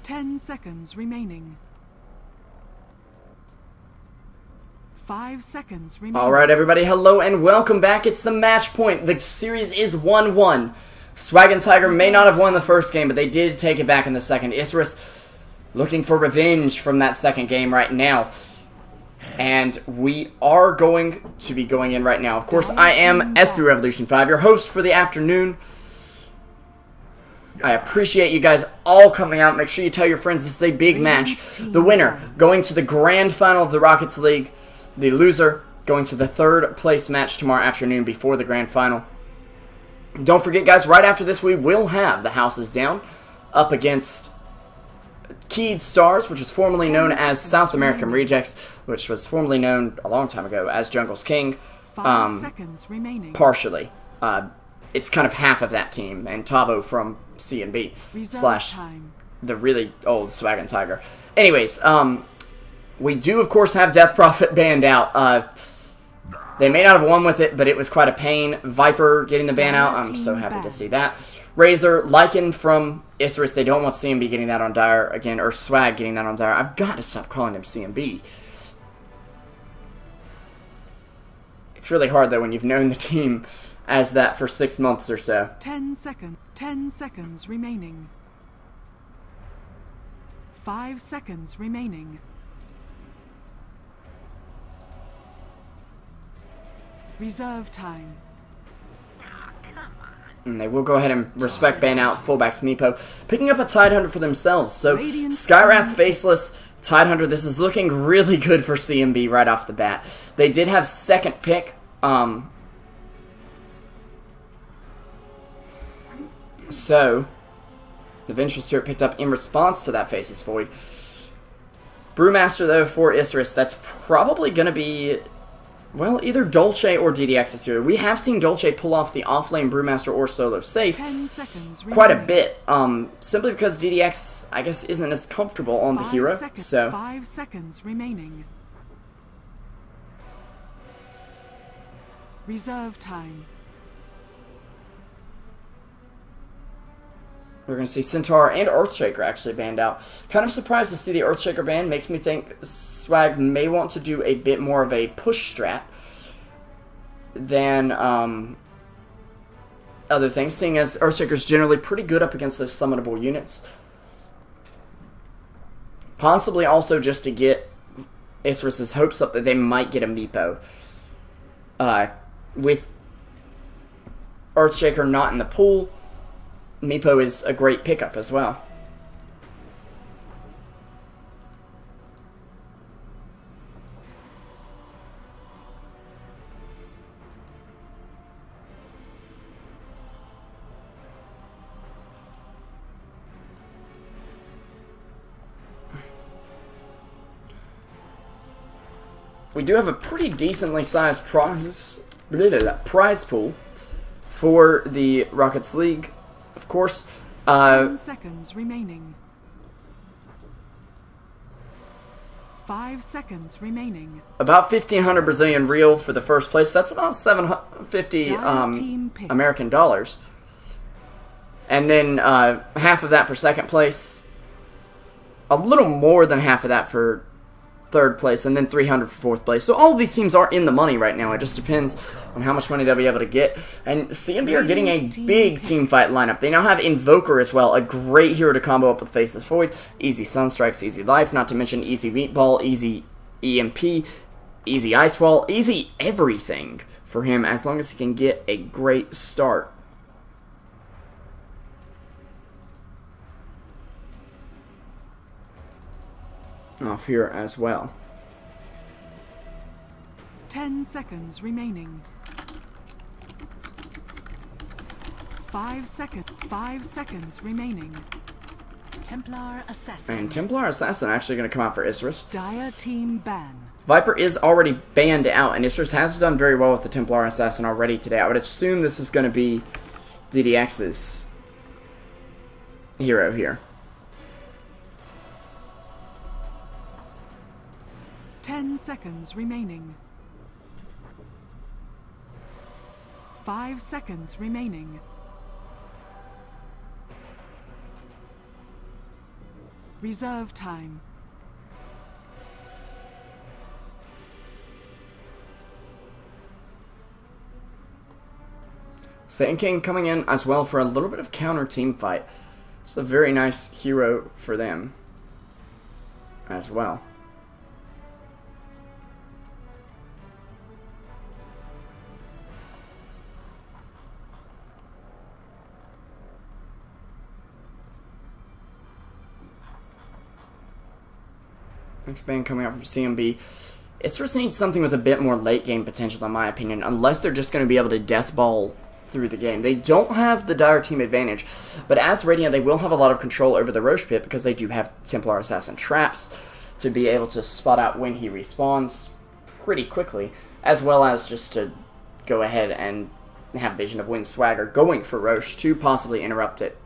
10 seconds remaining. 5 seconds remaining. Alright everybody, hello and welcome back. It's the match point. The series is 1-1. Swag and Tiger may not have won the first game, but they did take it back in the second. Isurus looking for revenge from that second game right now. And we are going to be going in right now. Of course, I am SB Revolution 5, your host for the afternoon. I appreciate you guys all coming out. Make sure you tell your friends this is a big match. The winner going to the grand final of the Rocketz League. The loser going to the third place match tomorrow afternoon before the grand final. Don't forget, guys, right after this we will have the Houses Down up against Keyed Stars, which was formerly known as South American Rejects, which was formerly known a long time ago as Jungle's King. 5 seconds remaining. Partially. It's kind of half of that team, and Tavo from C&B slash the really old Swag and Tiger. Anyways, we do, of course, have Death Prophet banned out. They may not have won with it, but it was quite a pain. Viper getting the ban out. I'm so happy to see that. Razor, Lycan from Isurus. They don't want CMB getting that on Dire again, or Swag getting that on Dire. I've got to stop calling him CMB. It's really hard, though, when you've known the team as that for 6 months or so. 10 seconds remaining. 5 seconds remaining. Reserve time. And they will go ahead and respect ban out fullbacks Meepo, picking up a Tidehunter for themselves. So Skywrath, Faceless, Tidehunter. This is looking really good for CMB right off the bat. They did have second pick. So the Vengeful Spirit picked up in response to that Faceless Void. Brewmaster, though, for Isurus, that's probably going to be, well, either Dolce or DDX this year. We have seen Dolce pull off the offlane Brewmaster or solo safe quite a bit, simply because DDX, I guess, isn't as comfortable on the hero. 5 seconds remaining. Reserve time. We're going to see Centaur and Earthshaker actually banned out. Kind of surprised to see the Earthshaker ban. Makes me think Swag may want to do a bit more of a push strat than other things, seeing as Earthshaker's generally pretty good up against those summonable units. Possibly also just to get Isurus' hopes up that they might get a Meepo. With Earthshaker not in the pool, Meepo is a great pickup as well. We do have a pretty decently sized prize pool for the Rocketz League. Of course, 10 seconds remaining. 5 seconds remaining. About 1,500 Brazilian real for the first place. That's about 750 American dollars. And then half of that for second place. A little more than half of that for third place, and then 300 for fourth place. So all of these teams are in the money right now. It just depends on how much money they'll be able to get. And CMB are getting a big team fight lineup. They now have Invoker as well, a great hero to combo up with Faceless Void. Easy Sunstrikes, easy life, not to mention easy Meatball, easy EMP, easy Ice Wall, easy everything for him as long as he can get a great start. Off here as well. 10 seconds remaining. 5 seconds remaining. Templar Assassin. And Templar Assassin actually going to come out for Isurus. Dire team ban. Viper is already banned out, and Isurus has done very well with the Templar Assassin already today. I would assume this is going to be DDX's hero here. 10 seconds remaining. 5 seconds remaining. Reserve time. Satan King coming in as well for a little bit of counter team fight. It's a very nice hero for them as well. Next band coming out from CMB. Isurus needs something with a bit more late game potential in my opinion, unless they're just going to be able to death ball through the game. They don't have the dire team advantage, but as Radiant they will have a lot of control over the Roche Pit because they do have Templar Assassin traps to be able to spot out when he respawns pretty quickly, as well as just to go ahead and have vision of when Swagger going for Roche to possibly interrupt it.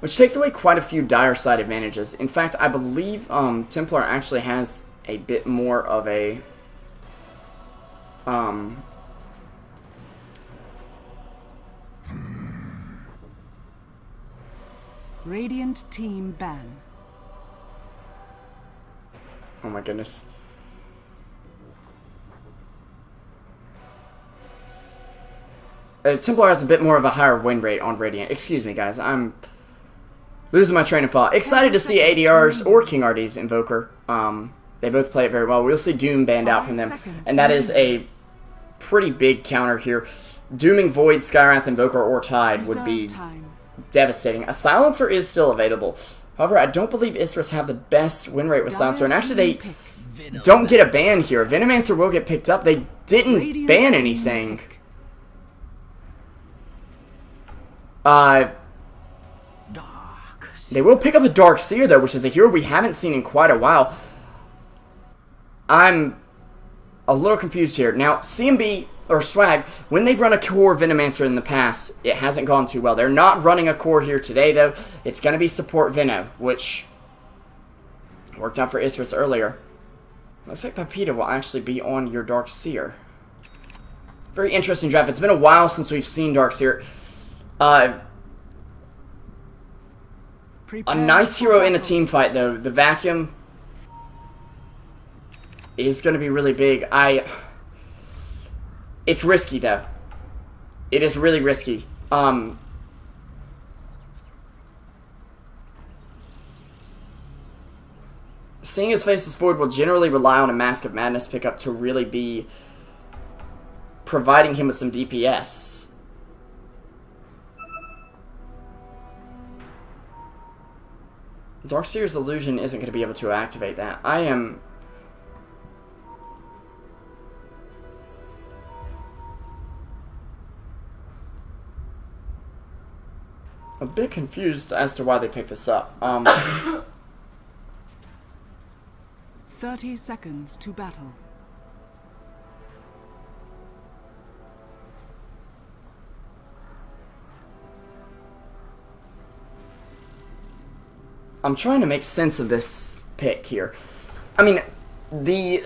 Which takes away quite a few dire side advantages. In fact, I believe Templar actually has a bit more of a Radiant team ban. oh my goodness. Templar has a bit more of a higher win rate on Radiant. Excuse me, guys. I'm losing my train of thought. Excited to see ADR's or King RD's Invoker. They both play it very well. We'll see Doom banned out from them. And that is a pretty big counter here. Dooming Void, Skywrath, Invoker, or Tide would be devastating. A Silencer is still available. However, I don't believe Isurus have the best win rate with Silencer. And actually, they don't get a ban here. Venomancer will get picked up. They didn't ban anything. They will pick up a Dark Seer, though, which is a hero we haven't seen in quite a while. I'm a little confused here. Now, CMB, or Swag, when they've run a core Venomancer in the past, it hasn't gone too well. They're not running a core here today, though. It's going to be support Veno, which worked out for Isurus earlier. Looks like Papita will actually be on your Dark Seer. Very interesting draft. It's been a while since we've seen Dark Seer. A nice hero in a team fight, though. The Vacuum is going to be really big. It's risky, though. It is really risky. Seeing his faces forward will generally rely on a Mask of Madness pickup to really be providing him with some DPS. Darkseer's Illusion isn't going to be able to activate that. I am a bit confused as to why they picked this up. 30 seconds to battle. I'm trying to make sense of this pick here. I mean, the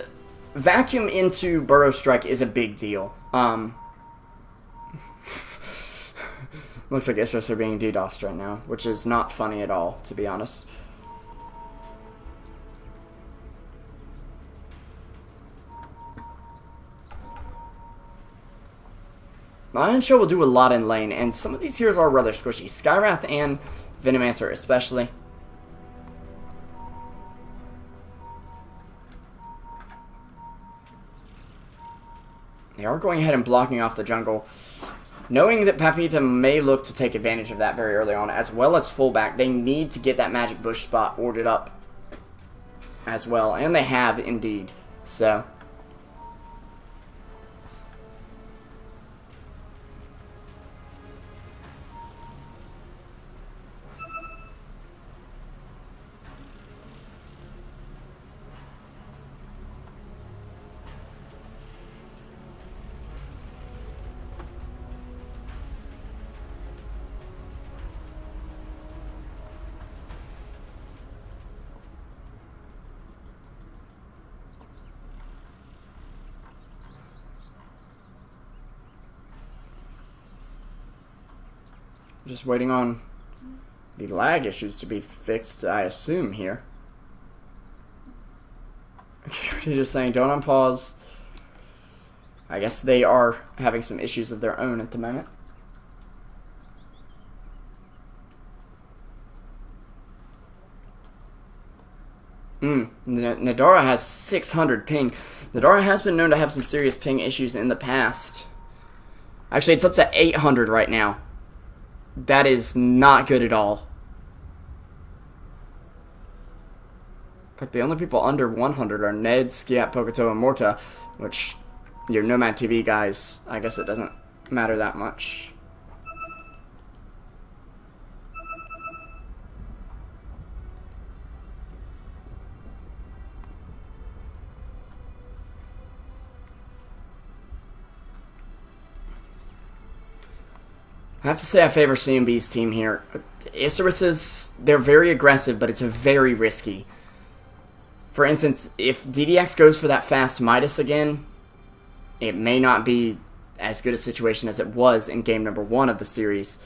Vacuum into Burrow Strike is a big deal. Looks like Isurus are being DDoSed right now, which is not funny at all, to be honest. Iron Show will do a lot in lane, and some of these heroes are rather squishy. Skywrath and Venomancer especially. They are going ahead and blocking off the jungle. Knowing that Papita may look to take advantage of that very early on, as well as fullback, they need to get that magic bush spot ordered up as well. And they have, indeed. So just waiting on the lag issues to be fixed, I assume, here. You're just saying, don't unpause. I guess they are having some issues of their own at the moment. Nadara has 600 ping. Nadara has been known to have some serious ping issues in the past. Actually, it's up to 800 right now. That is not good at all. In fact, the only people under 100 are Ned, Skiat, Poketo, and Morta, which, your Nomad TV guys, I guess it doesn't matter that much. I have to say I favor CMB's team here. Isurus, they're very aggressive, but it's very risky. For instance, if DDX goes for that fast Midas again, it may not be as good a situation as it was in game number 1 of the series.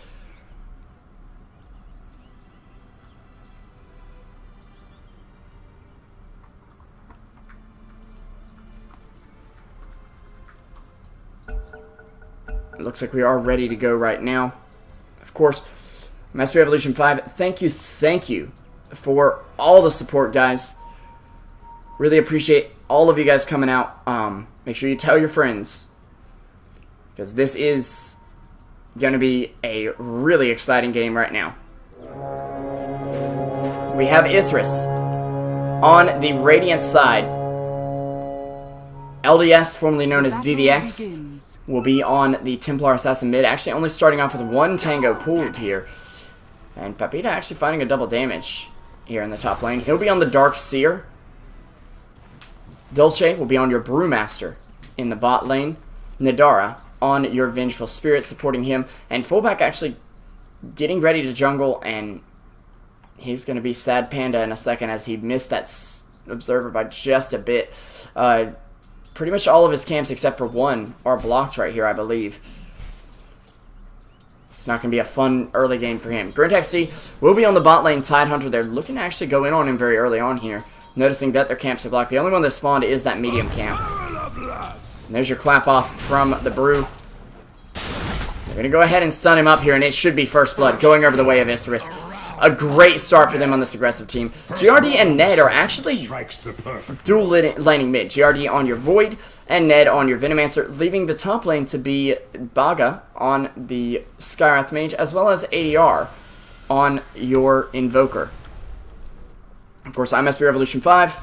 It looks like we are ready to go right now. Of course, Master Evolution 5, thank you for all the support, guys. Really appreciate all of you guys coming out. Make sure you tell your friends, because this is going to be a really exciting game right now. We have Isurus on the Radiant side. LDS, formerly known as DDX, will be on the Templar Assassin mid, actually only starting off with 1 Tango pooled here. And Papita actually finding a double damage here in the top lane. He'll be on the Dark Seer. Dolce will be on your Brewmaster in the bot lane. Nadara on your Vengeful Spirit supporting him. And fullback actually getting ready to jungle, and he's going to be Sad Panda in a second as he missed that Observer by just a bit. Pretty much all of his camps except for 1 are blocked right here, I believe. It's not going to be a fun early game for him. Grintax D will be on the bot lane. Tidehunter, they're looking to actually go in on him very early on here, noticing that their camps are blocked. The only one that spawned is that medium camp. And there's your clap off from the Brew. They're going to go ahead and stun him up here, and it should be first blood going over the way of Isurus. A great start for them on this aggressive team. GRD and Ned are actually dual laning mid. GRD on your Void and Ned on your Venomancer, leaving the top lane to be Baga on the Skywrath Mage, as well as ADR on your Invoker. Of course, I'm SB Revolution 5.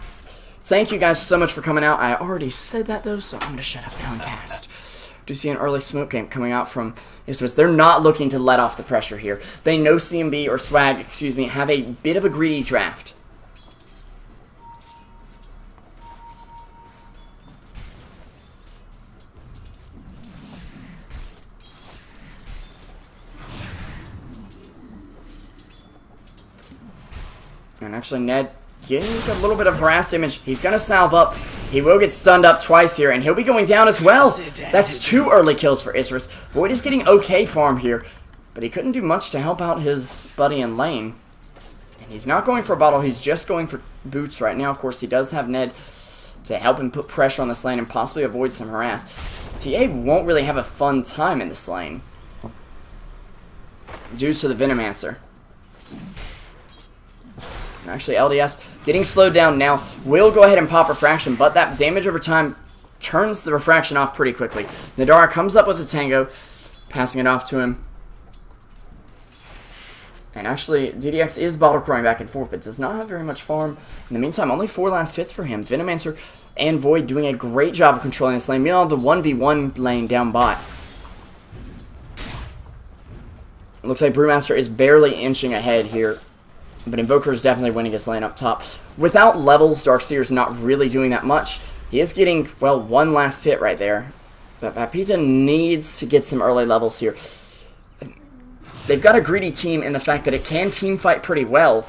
Thank you guys so much for coming out. I already said that though, so I'm going to shut up now and cast. Do see an early smoke game coming out from Isurus. They're not looking to let off the pressure here. They know CMB, or Swag, excuse me, have a bit of a greedy draft. And actually, Ned getting a little bit of harass damage. He's going to salve up. He will get stunned up twice here, and he'll be going down as well. That's 2 early kills for Isurus. Void is getting okay farm here, but he couldn't do much to help out his buddy in lane. And he's not going for a bottle. He's just going for boots right now. Of course, he does have Ned to help him put pressure on this lane and possibly avoid some harass. TA won't really have a fun time in this lane due to the Venomancer. Actually, LDS getting slowed down now. Will go ahead and pop Refraction, but that damage over time turns the Refraction off pretty quickly. Nadara comes up with the Tango, passing it off to him. And actually, DDX is bottle crawling back and forth, but does not have very much farm. In the meantime, only 4 last hits for him. Venomancer and Void doing a great job of controlling this lane. Meanwhile, the 1v1 lane down bot. It looks like Brewmaster is barely inching ahead here. But Invoker is definitely winning his lane up top. Without levels, Darkseer's not really doing that much. He is getting, well, 1 last hit right there. But Papita needs to get some early levels here. They've got a greedy team in the fact that it can team fight pretty well.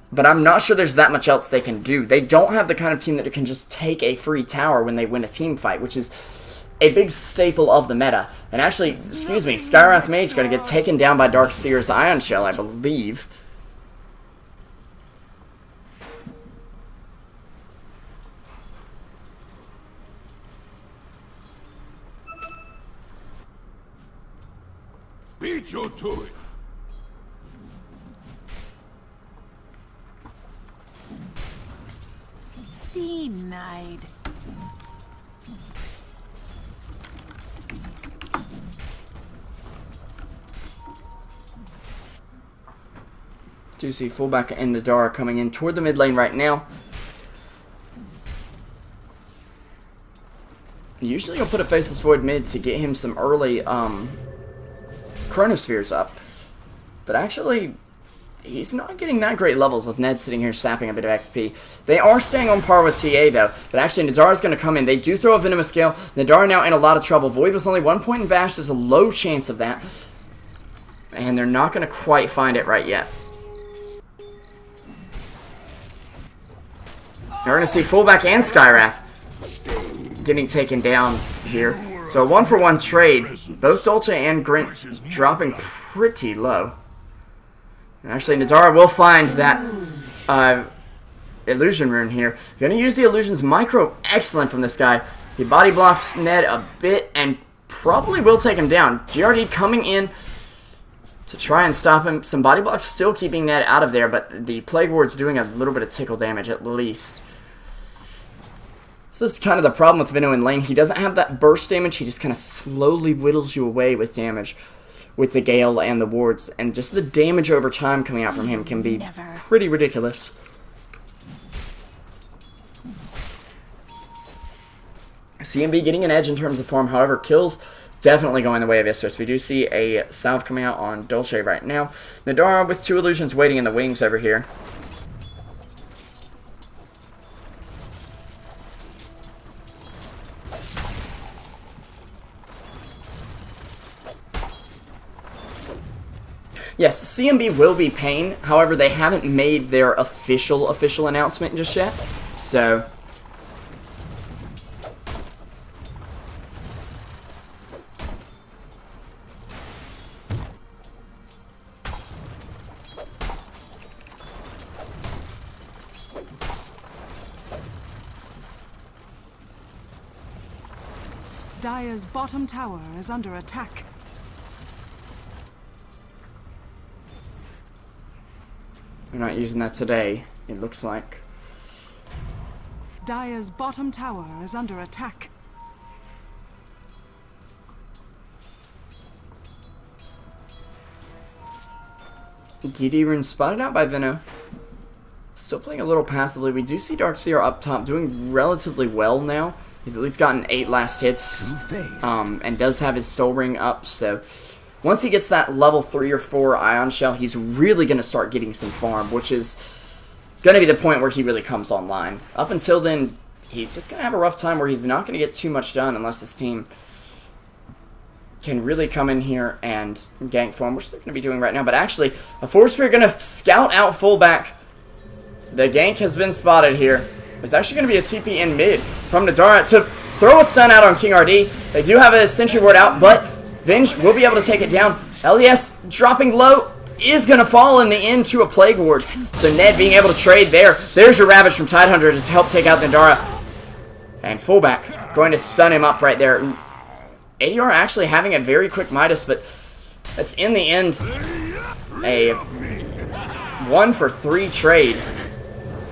But I'm not sure there's that much else they can do. They don't have the kind of team that can just take a free tower when they win a team fight, which is a big staple of the meta. And actually, excuse me, Skywrath Mage going to get taken down by Darkseer's Ion Shell, I believe. Beat you to it. Denied. Do see fullback and Nadara coming in toward the mid lane right now. Usually you'll put a Faceless Void mid to get him some early Chronospheres up. But actually, he's not getting that great levels with Ned sitting here sapping a bit of XP. They are staying on par with TA though. But actually Nadara's going to come in. They do throw a Venomous Scale. Nadara now in a lot of trouble. Void with only 1 point in Vash. There's a low chance of that. And they're not going to quite find it right yet. We're going to see fullback and Skywrath getting taken down here. So a 1-for-1 trade. Both Dolce and Grint dropping pretty low. And actually Nadara will find that illusion rune here. Going to use the illusions micro. Excellent from this guy. He body blocks Ned a bit and probably will take him down. GRD coming in to try and stop him. Some body blocks still keeping Ned out of there, but the Plague Ward's doing a little bit of tickle damage at least. So this is kind of the problem with Veno in lane. He doesn't have that burst damage. He just kind of slowly whittles you away with damage with the Gale and the wards. And just the damage over time coming out from him can be pretty ridiculous. CMB getting an edge in terms of form. However, kills definitely going the way of Isurus. We do see a salve coming out on Dolce right now. Nadara with 2 illusions waiting in the wings over here. Yes, CMB will be Pain. However, they haven't made their official announcement just yet. So Dire's bottom tower is under attack. they're not using that today, it looks like. Dire's bottom tower is under attack. DD rune spotted out by Veno. Still playing a little passively. We do see Darkseer up top doing relatively well now. He's at least gotten 8 last hits. And does have his soul ring up, so once he gets that level 3 or 4 Ion Shell, he's really going to start getting some farm, which is going to be the point where he really comes online. Up until then, he's just going to have a rough time where he's not going to get too much done unless his team can really come in here and gank for him, which they're going to be doing right now. But actually, a Force Spirit going to scout out fullback. The gank has been spotted here. There's actually going to be a TP in mid from Nadara to throw a stun out on King RD. They do have a Sentry Ward out, but Venge will be able to take it down. LES dropping low is going to fall in the end to a Plague Ward. So Ned being able to trade there. There's your Ravage from Tidehunter to help take out Nadara. And fullback going to stun him up right there. ADR actually having a very quick Midas, but that's in the end a 1-for-3 trade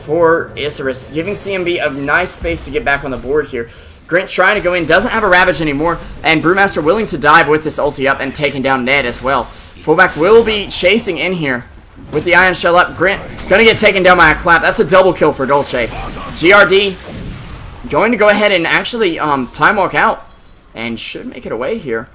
for Isurus, giving CMB a nice space to get back on the board here. Grint trying to go in, doesn't have a Ravage anymore, and Brewmaster willing to dive with this ulti up and taking down Ned as well. Fullback will be chasing in here with the Ion Shell up. Grint gonna get taken down by a clap. That's a double kill for Dolce. GRD going to go ahead and actually time walk out and should make it away here.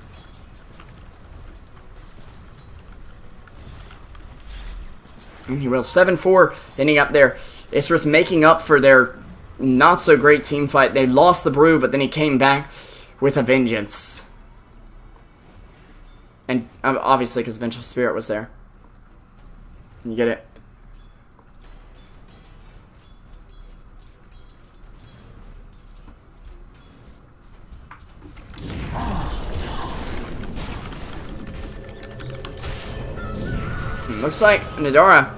And he will. 7-4 ending up there. Isurus making up for their not so great team fight. They lost the brew, but then he came back with a vengeance. And obviously because Vengeful Spirit was there. You get it? Looks like Nadara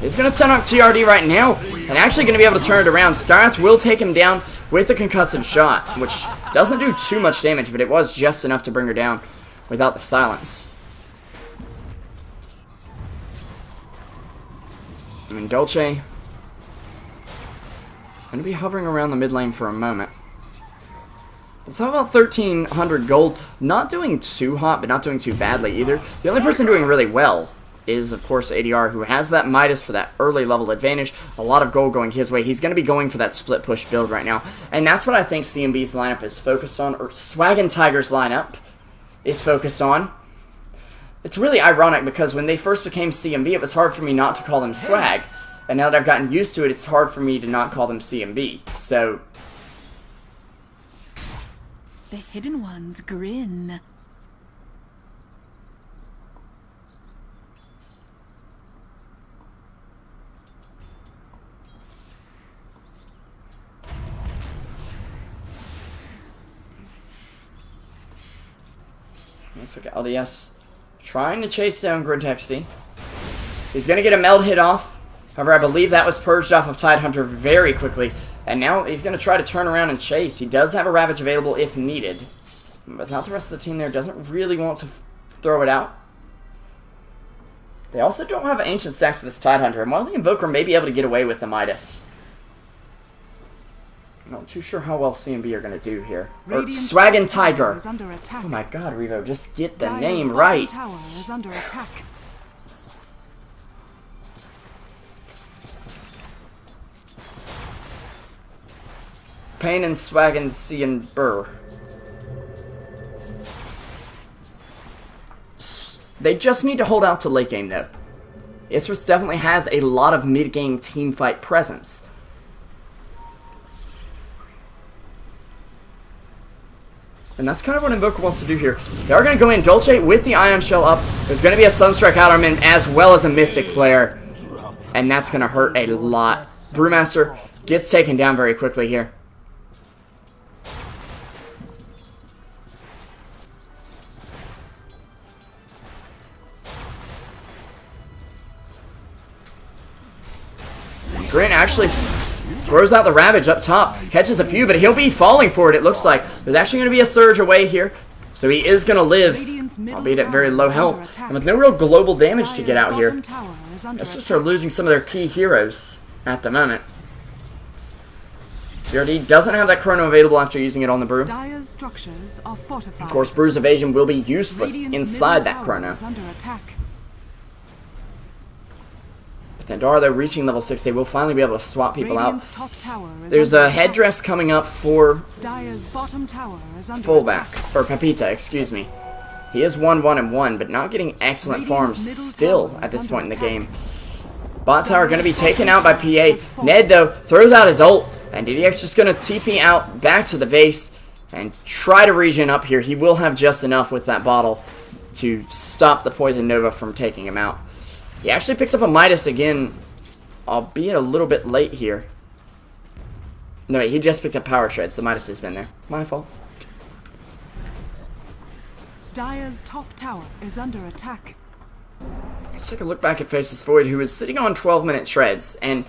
is going to stun on TRD right now and actually going to be able to turn it around. Starth will take him down with a concussive shot, which doesn't do too much damage, but it was just enough to bring her down without the silence. And Dolce going to be hovering around the mid lane for a moment. It's about 1,300 gold. Not doing too hot, but not doing too badly either. The only person doing really well is, of course, ADR, who has that Midas for that early level advantage. A lot of gold going his way. He's going to be going for that split push build right now. And that's what I think CMB's lineup is focused on, or Swag and Tiger's lineup is focused on. It's really ironic because when they first became CMB, it was hard for me not to call them Swag. And now that I've gotten used to it, it's hard for me to not call them CMB. So the hidden ones grin. Looks like LDS trying to chase down Grintexty. He's going to get a meld hit off. However, I believe that was purged off of Tidehunter very quickly. And now he's going to try to turn around and chase. He does have a Ravage available if needed. But without the rest of the team there, doesn't really want to throw it out. They also don't have ancient stacks to this Tidehunter. And while the Invoker may be able to get away with the Midas, not too sure how well CMB are going to do here. Swag and Tiger. Oh my god, Revo, just get the name right. Tower is under attack. Pain and Swag and C and Burr. They just need to hold out to late game though. Isurus definitely has a lot of mid-game teamfight presence. And that's kind of what Invoker wants to do here. They are going to go in Dolce with the Ion Shell up. There's going to be a Sunstrike out on him as well as a Mystic Flare. And that's going to hurt a lot. Brewmaster gets taken down very quickly here. Grant actually throws out the Ravage up top, catches a few, but he'll be falling for it, it looks like. There's actually going to be a Surge away here, so he is going to live, albeit at very low health, and with no real global damage to get out here. Isurus are losing some of their key heroes at the moment. CRD doesn't have that Chrono available after using it on the Brew. Of course, Brew's evasion will be useless inside that Chrono. Nadara, though, reaching level 6, they will finally be able to swap people out. There's a headdress coming up for fullback, or Pepita, excuse me. He is 1-1-1, but not getting excellent farms still at this point in the game. Bot tower going to be taken out by PA. Ned, though, throws out his ult, and DDX just going to TP out back to the base and try to regen up here. He will have just enough with that bottle to stop the Poison Nova from taking him out. He actually picks up a Midas again, albeit a little bit late here. No, wait, he just picked up Power Shreds. The Midas has been there. My fault. Dire's top tower is under attack. Let's take a look back at Faceless Void, who is sitting on 12-minute shreds. And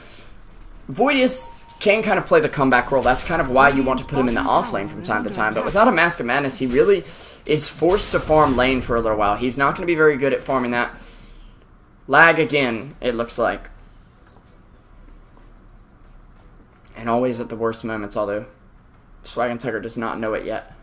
Voidius can kind of play the comeback role. That's kind of why you want to put him in the off lane from time to time. But without a Mask of Madness, he really is forced to farm lane for a little while. He's not going to be very good at farming that. Lag again, it looks like. And always at the worst moments, although Swag and Tiger does not know it yet.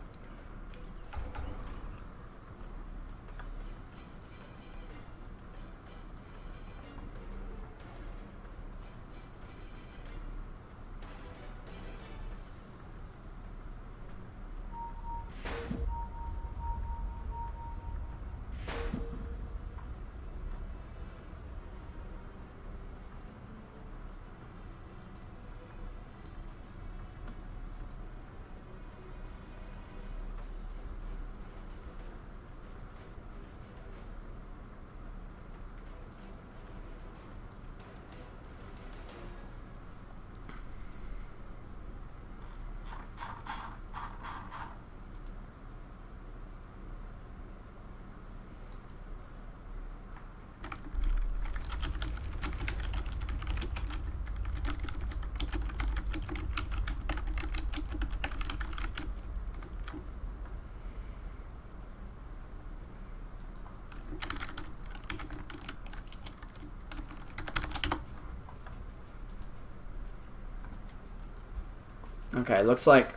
Okay, looks like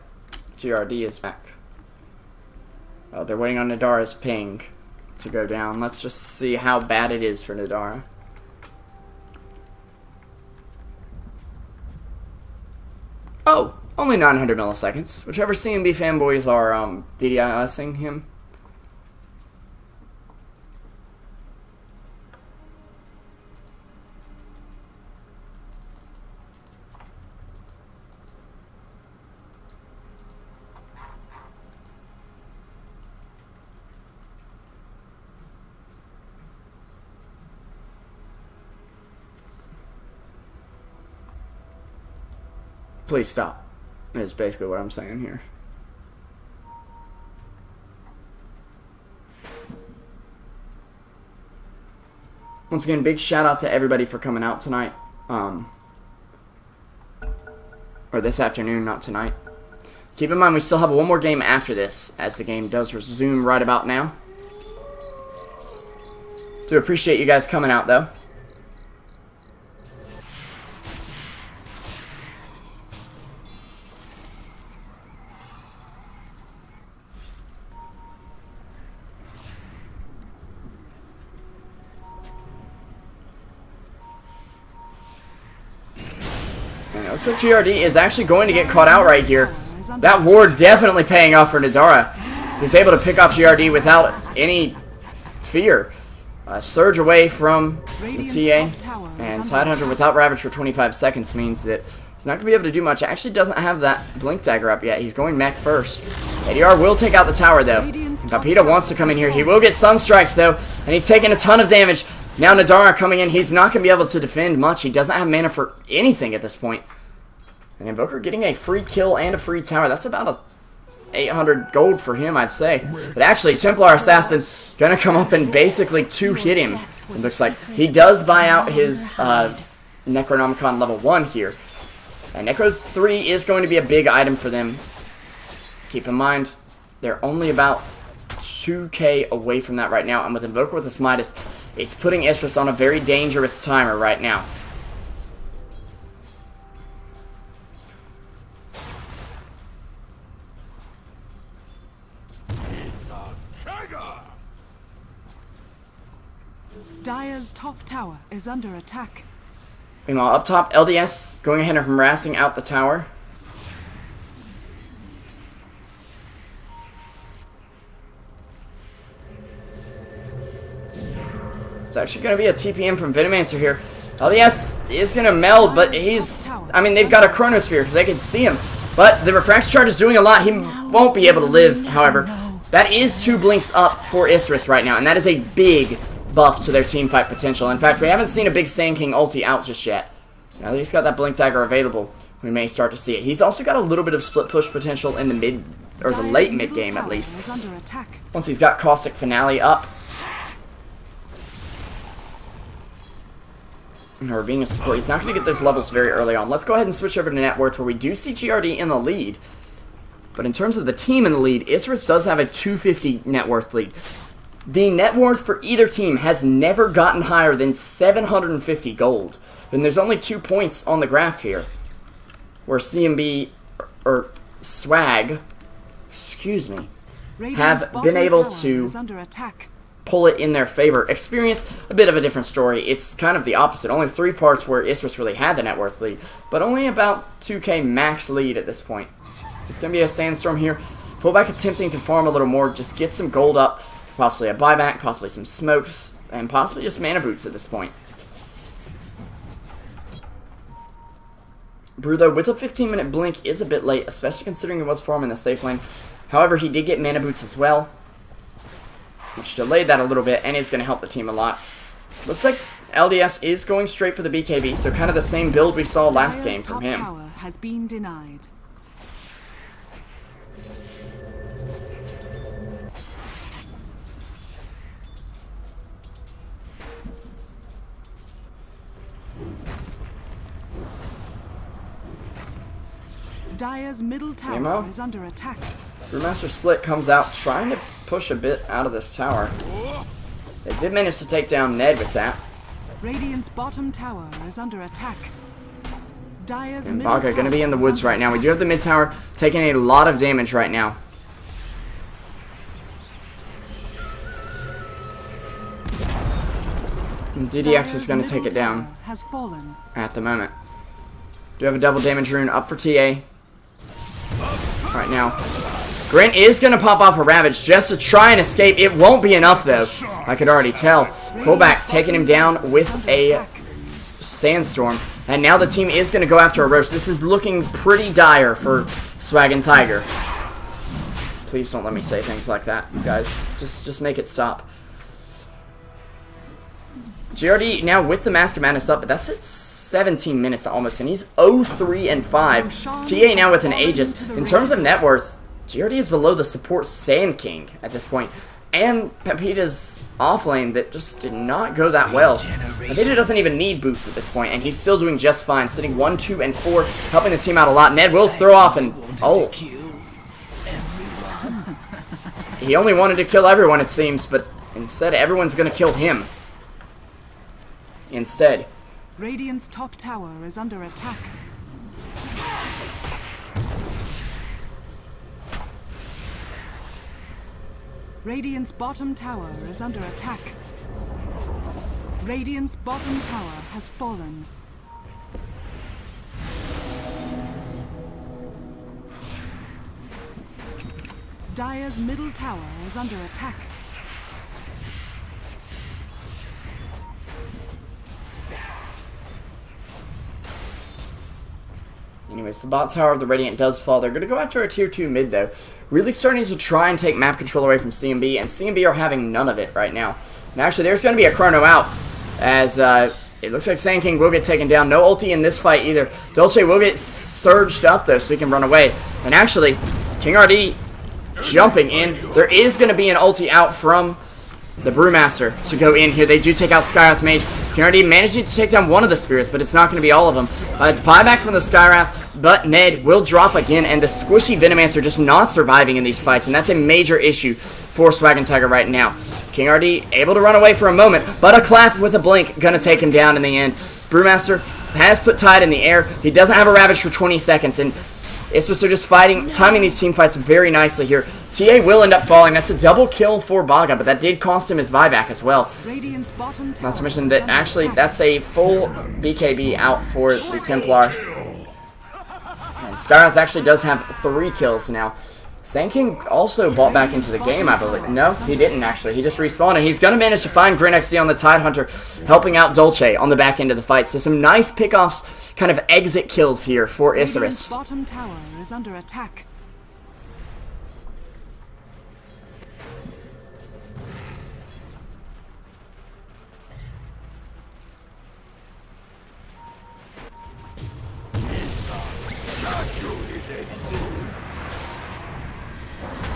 GRD is back. Oh, they're waiting on Nadara's ping to go down. Let's just see how bad it is for Nadara. Oh, only 900 milliseconds. Whichever CMB fanboys are DDISing him. Please stop, is basically what I'm saying here. Once again, big shout out to everybody for coming out tonight. Or this afternoon, not tonight. Keep in mind, we still have one more game after this, as the game does resume right about now. Do appreciate you guys coming out, though. Looks like GRD is actually going to get caught out right here. That ward definitely paying off for Nadara. So he's able to pick off GRD without any fear. Surge away from the TA. And Tidehunter without Ravage for 25 seconds means that he's not going to be able to do much. Actually doesn't have that Blink Dagger up yet. He's going mech first. ADR will take out the tower though. Tapita wants to come in here. He will get Sunstrikes though. And he's taking a ton of damage. Now Nadara coming in. He's not going to be able to defend much. He doesn't have mana for anything at this point. And Invoker getting a free kill and a free tower. That's about a 800 gold for him, I'd say. But actually, Templar Assassin gonna come up and basically two-hit him. It looks like he does buy out his Necronomicon level 1 here. And Necro 3 is going to be a big item for them. Keep in mind, they're only about 2k away from that right now. And with Invoker with the Midas, it's putting Isurus on a very dangerous timer right now. Dire's top tower is under attack. Meanwhile, up top, LDS going ahead and harassing out the tower. It's actually going to be a TPM from Venomancer here. LDS is going to meld, but he's... I mean, they've got a Chronosphere because they can see him. But the Refraction Charge is doing a lot. He won't be able to live, however. That is 2 blinks up for Isurus right now, and that is a big buff to their team fight potential. In fact, we haven't seen a big Sand King ulti out just yet. Now that he's got that Blink Dagger available, we may start to see it. He's also got a little bit of split push potential in the mid, or the late mid game at least. Once he's got Caustic Finale up. Or being a support, he's not going to get those levels very early on. Let's go ahead and switch over to net worth, where we do see GRD in the lead. But in terms of the team in the lead, Isurus does have a 250 net worth lead. The net worth for either team has never gotten higher than 750 gold. And there's only 2 points on the graph here, where CMB, or Swag, excuse me, have been able to pull it in their favor. Experience, a bit of a different story. It's kind of the opposite. Only 3 parts where Isurus really had the net worth lead, but only about 2k max lead at this point. It's going to be a Sandstorm here. Fullback attempting to farm a little more, just get some gold up. Possibly a buyback, possibly some smokes, and possibly just mana boots at this point. Brew, though, with a 15-minute blink is a bit late, especially considering he was farming the safe lane. However, he did get mana boots as well, which delayed that a little bit, and is going to help the team a lot. Looks like LDS is going straight for the BKB, so kind of the same build we saw last game from him. Tower has been denied. Dire's middle tower is under attack. Brewmaster Split comes out, trying to push a bit out of this tower. They did manage to take down Ned with that. Radiant's bottom tower is under attack. Dire's And middle Baga going to tower be in the is woods under right now. We attack. do have the mid tower taking a lot of damage right now. And DDX is going to take it down has fallen. at the moment. Do have a double damage rune up for TA right now. Grant is going to pop off a Ravage just to try and escape. It won't be enough, though. I could already tell. Fullback taking him down with a Sandstorm. And now the team is going to go after a Roche. This is looking pretty dire for Swag and Tiger. Please don't let me say things like that, guys. Just make it stop. GRD now with the Mask of Madness up, but that's at 17 minutes almost, and he's 0-3-5. TA now with an Aegis. In terms of net worth, GRD is below the support Sand King at this point. And Pepita's offlane that just did not go that well. Pepita doesn't even need boots at this point, and he's still doing just fine, sitting 1, 2, and 4, helping the team out a lot. Ned will throw off and he only wanted to kill everyone, it seems, but instead everyone's gonna kill him. Instead. Radiant's top tower is under attack. Radiant's bottom tower is under attack. Radiant's bottom tower has fallen. Dire's middle tower is under attack. Anyways, the bot tower of the Radiant does fall. They're going to go after a tier 2 mid, though. Really starting to try and take map control away from CMB, and CMB are having none of it right now. And actually, there's going to be a chrono out, as it looks like Sand King will get taken down. No ulti in this fight either. Dolce will get surged up, though, so he can run away. And actually, King RD jumping in. There is going to be an ulti out from the Brewmaster to go in here. They do take out Skywrath Mage. King RD managing to take down one of the spirits, but it's not going to be all of them. Buyback from the Skywrath, but Ned will drop again, and the squishy Venomancer just not surviving in these fights, and that's a major issue for Swag and Tiger right now. King RD able to run away for a moment, but a clap with a blink going to take him down in the end. Brewmaster has put Tide in the air. He doesn't have a Ravage for 20 seconds, and it's just they're just fighting, timing these team fights very nicely here. TA will end up falling. That's a double kill for Baga, but that did cost him his buyback as well. Not to mention that actually that's a full BKB out for the Templar. And Skywrath actually does have 3 kills now. Sand King also bought back into the game, I believe. No, he didn't actually. He just respawned, and he's going to manage to find Grin XD on the Tide Hunter, helping out Dolce on the back end of the fight. So some nice pickoffs, kind of exit kills here for Isurus. Bottom tower is under attack.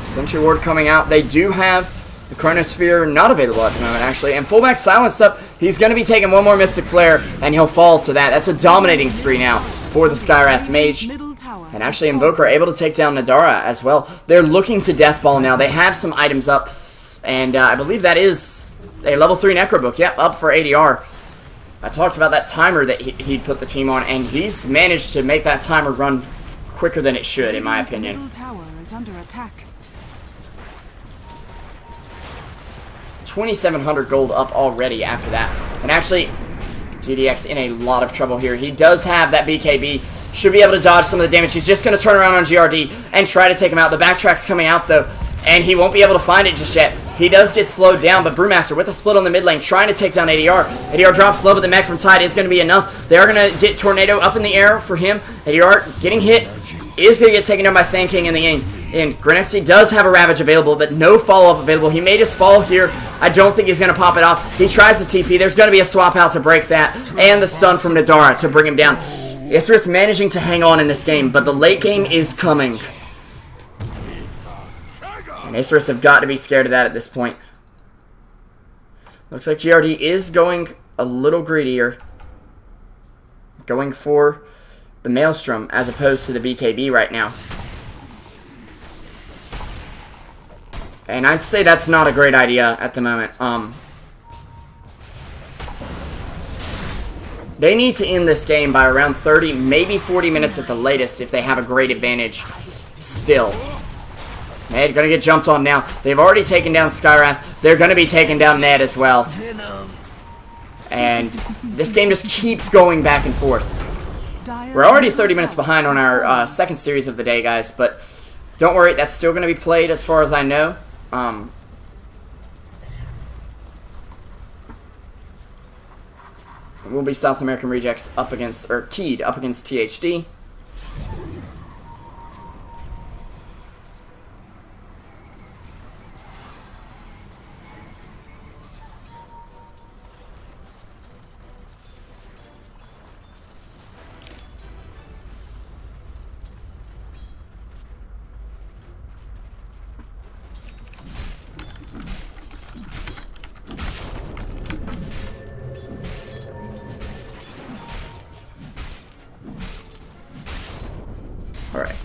Sentry Ward coming out. They do have the Chronosphere not available at the moment, actually. And fullback silenced up. He's going to be taking one more Mystic Flare, and he'll fall to that. That's a dominating spree now for the Skywrath Mage. And actually, Invoker are able to take down Nadara as well. They're looking to Deathball now. They have some items up, and I believe that is a level 3 Necrobook. Yep, up for ADR. I talked about that timer that he'd put the team on, and he's managed to make that timer run quicker than it should, in my opinion. Middle tower is under attack. 2,700 gold up already after that. And actually, DDX in a lot of trouble here. He does have that BKB. Should be able to dodge some of the damage. He's just going to turn around on GRD and try to take him out. The backtrack's coming out, though, and he won't be able to find it just yet. He does get slowed down, but Brewmaster with a split on the mid lane, trying to take down ADR. ADR drops low, but the mech from Tide is going to be enough. They are going to get Tornado up in the air for him. ADR getting hit, is going to get taken down by Sand King in the game. And Grenexy does have a Ravage available, but no follow-up available. He made his fall here. I don't think he's going to pop it off. He tries to TP. There's going to be a swap out to break that, and the stun from Nadara to bring him down. Isurus managing to hang on in this game, but the late game is coming. And Isurus have got to be scared of that at this point. Looks like GRD is going a little greedier. Going for the Maelstrom as opposed to the BKB right now. And I'd say that's not a great idea at the moment. They need to end this game by around 30, maybe 40 minutes at the latest if they have a great advantage still. Ned gonna get jumped on now. They've already taken down Skyrath. They're gonna be taking down Ned as well. And this game just keeps going back and forth. We're already 30 minutes behind on our second series of the day, guys, but don't worry, that's still gonna be played as far as I know. It will be South American Rejects up against, or Keyed up against THD. Alright.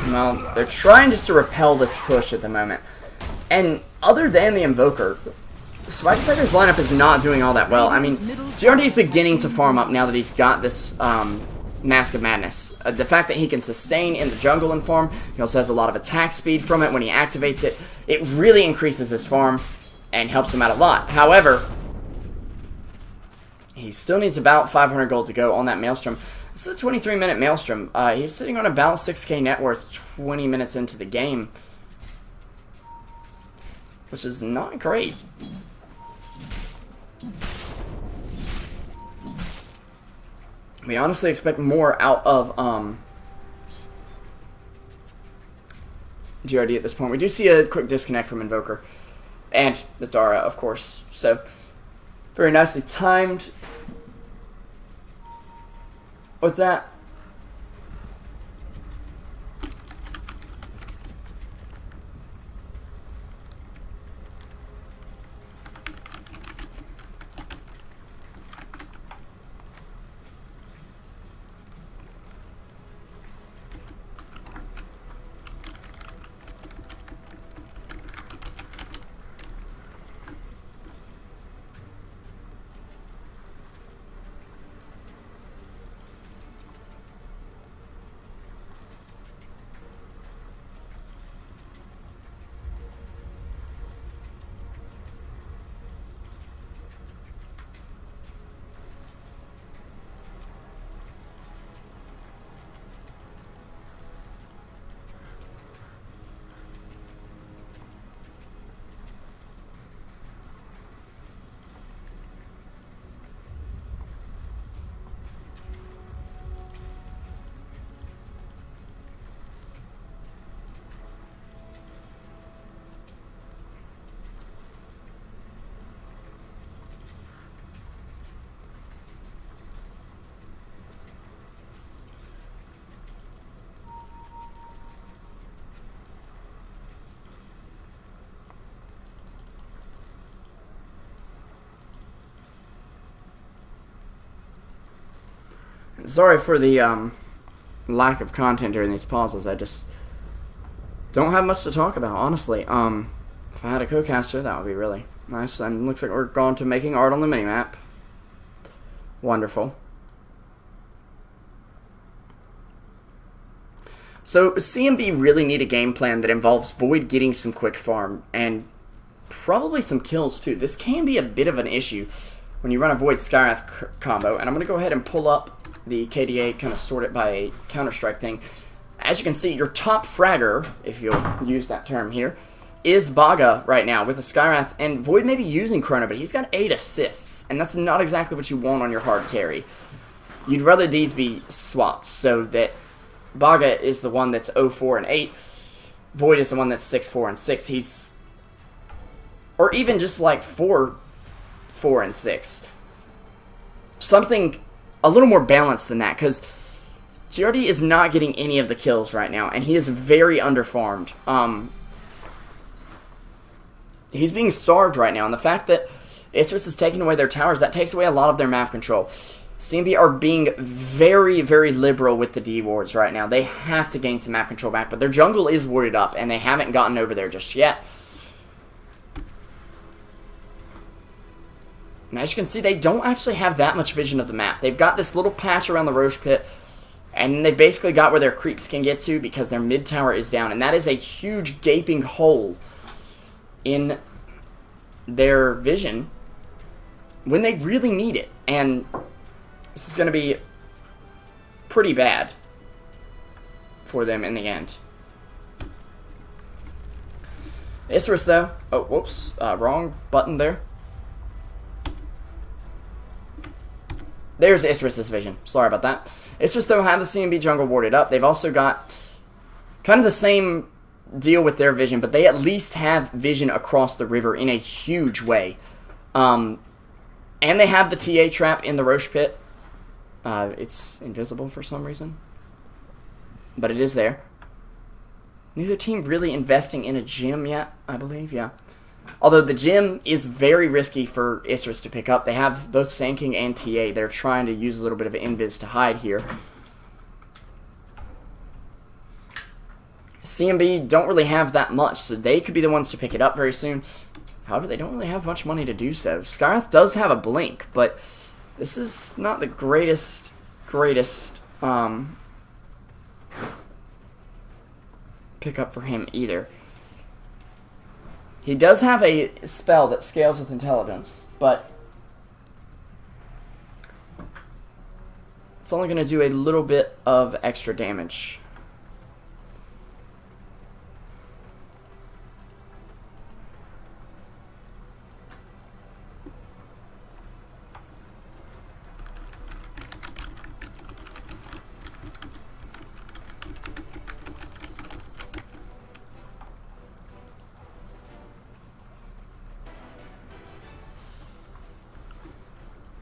Well, they're trying just to repel this push at the moment. And other than the Invoker, Spike Attackers lineup is not doing all that well. I mean, GRD is beginning to farm up now that he's got this Mask of Madness. The fact that he can sustain in the jungle and farm, he also has a lot of attack speed from it when he activates it. It really increases his farm and helps him out a lot. However, he still needs about 500 gold to go on that Maelstrom. This is a 23-minute Maelstrom. He's sitting on about 6k net worth 20 minutes into the game, which is not great. We honestly expect more out of GRD at this point. We do see a quick disconnect from Invoker and the Dara, of course. So, very nicely timed with that. Sorry for the lack of content during these pauses. I just don't have much to talk about, honestly. If I had a co-caster, that would be really nice. And looks like we're going to making art on the minimap. Wonderful. So CMB really need a game plan that involves Void getting some quick farm and probably some kills too. This can be a bit of an issue when you run a Void Skyrath combo. And I'm going to go ahead and pull up the KDA, kind of sort it by a Counter-Strike thing. As you can see, your top fragger, if you'll use that term here, is Baga right now with a Skyrath, and Void may be using Chrono, but he's got 8 assists, and that's not exactly what you want on your hard carry. You'd rather these be swapped so that Baga is the one that's 0-4 and 8, Void is the one that's 6-4 and 6. He's, or even just like 4-4 and 6. something a little more balanced than that, because GRD is not getting any of the kills right now, and he is very underfarmed. He's being starved right now, and the fact that Isurus is taking away their towers, that takes away a lot of their map control. CMB are being very, very liberal with the D wards right now. They have to gain some map control back, but their jungle is warded up, and they haven't gotten over there just yet. And as you can see, they don't actually have that much vision of the map. They've got this little patch around the Roche pit, and they basically got where their creeps can get to because their mid tower is down, and that is a huge gaping hole in their vision when they really need it. And this is going to be pretty bad for them in the end. Isurus, though. Oh, whoops. Wrong button there. There's Isurus' vision. Sorry about that. Isurus, though, have the CMB jungle warded up. They've also got kind of the same deal with their vision, but they at least have vision across the river in a huge way. And they have the TA trap in the Roche pit. It's invisible for some reason, but it is there. Neither team really investing in a gym yet, I believe, yeah. Although the gym is very risky for Isurus to pick up. They have both Sand King and TA. They're trying to use a little bit of invis to hide here. CMB don't really have that much, so they could be the ones to pick it up very soon. However, they don't really have much money to do so. Skywrath does have a blink, but this is not the greatest pickup for him either. He does have a spell that scales with intelligence, but it's only going to do a little bit of extra damage.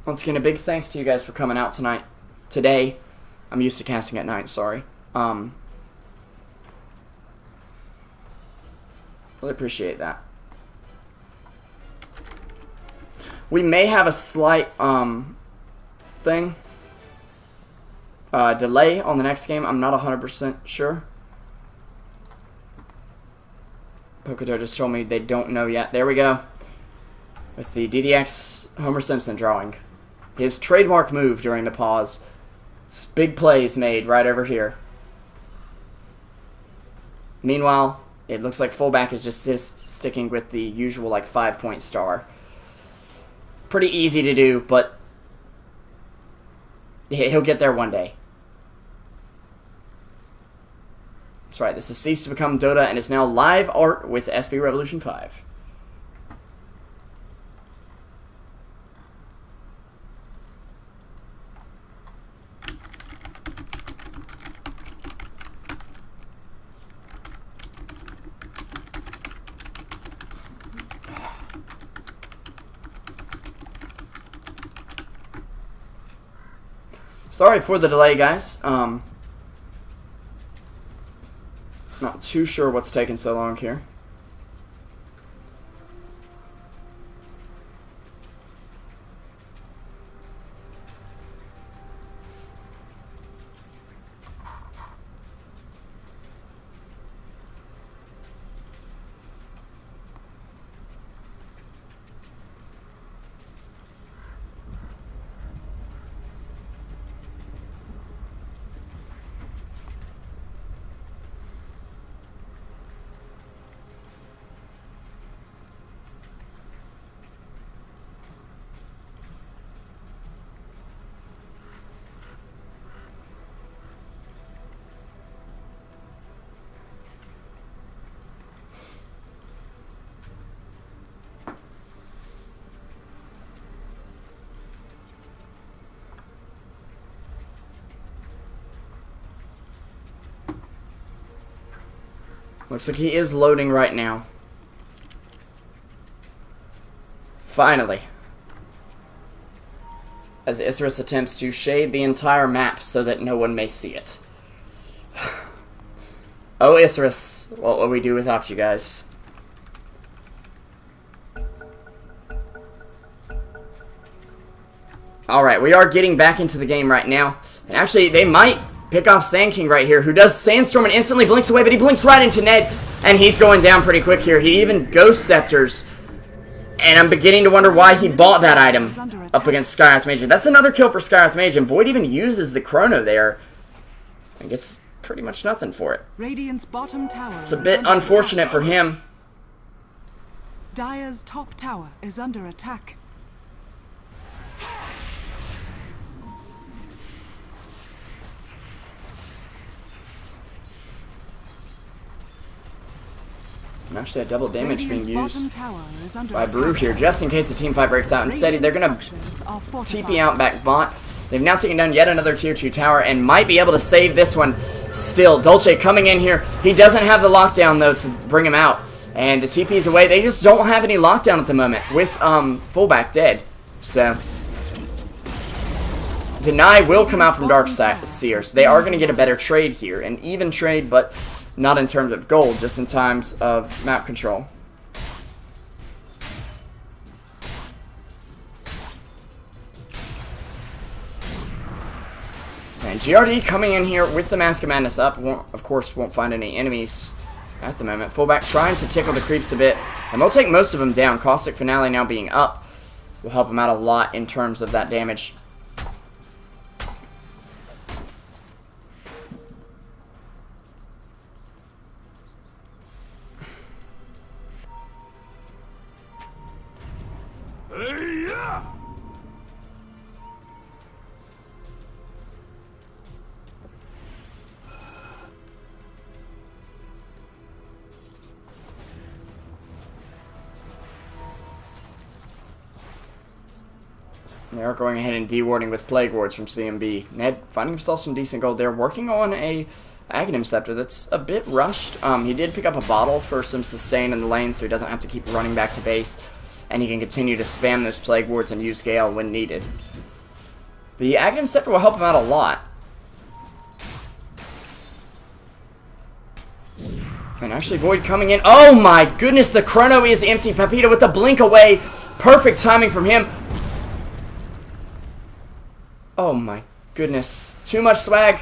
Once again, a big thanks to you guys for coming out today. I'm used to casting at night, sorry. Really appreciate that. We may have a slight delay on the next game. I'm not 100% sure. Pokedo just told me they don't know yet. There we go. With the DDX Homer Simpson drawing. His trademark move during the pause. Big plays made right over here. Meanwhile, it looks like fullback is just sticking with the usual like 5-point star. Pretty easy to do, but he'll get there one day. That's right, this has ceased to become Dota and is now live art with SB Revolution 5. Sorry for the delay, guys. Not too sure what's taking so long here. Looks like he is loading right now. Finally. as Isurus attempts to shade the entire map so that no one may see it. Oh, Isurus, what will we do without you guys? Alright, we are getting back into the game right now. And actually, they might pick off Sand King right here, who does Sandstorm and instantly blinks away, but he blinks right into Ned, and he's going down pretty quick here. He even Ghost Scepters, and I'm beginning to wonder why he bought that item up against Skywrath Mage. That's another kill for Skywrath Mage, and Void even uses the Chrono there, and gets pretty much nothing for it. Radiant's bottom tower It's a bit unfortunate for him. Dire's top tower is under attack. And actually a double damage being used by by Brew here, just in case the team fight breaks out. Instead, they're going to TP out back bot. They've now taken down yet another tier 2 tower and might be able to save this one still. Dolce coming in here. He doesn't have the lockdown, though, to bring him out. And the TP's away. They just don't have any lockdown at the moment with fullback dead. So Deny will come out from Dark Seer. So they are going to get a better trade here. An even trade, but not in terms of gold, just in terms of map control. And GRD coming in here with the Mask of Madness up. Of course, won't find any enemies at the moment. Fullback trying to tickle the creeps a bit. And we'll take most of them down. Caustic Finale now being up will help him out a lot in terms of that damage. They are going ahead and dewarding with Plague Wards from CMB. Ned finding himself some decent gold there. Working on a Aghanim Scepter that's a bit rushed. He did pick up a bottle for some sustain in the lane, so he doesn't have to keep running back to base. And he can continue to spam those Plague Wards and use Gale when needed. The Aghanim Scepter will help him out a lot. And actually Void coming in. Oh my goodness, the Chrono is empty. Papita with the blink away. Perfect timing from him. Oh my goodness. Too much swag.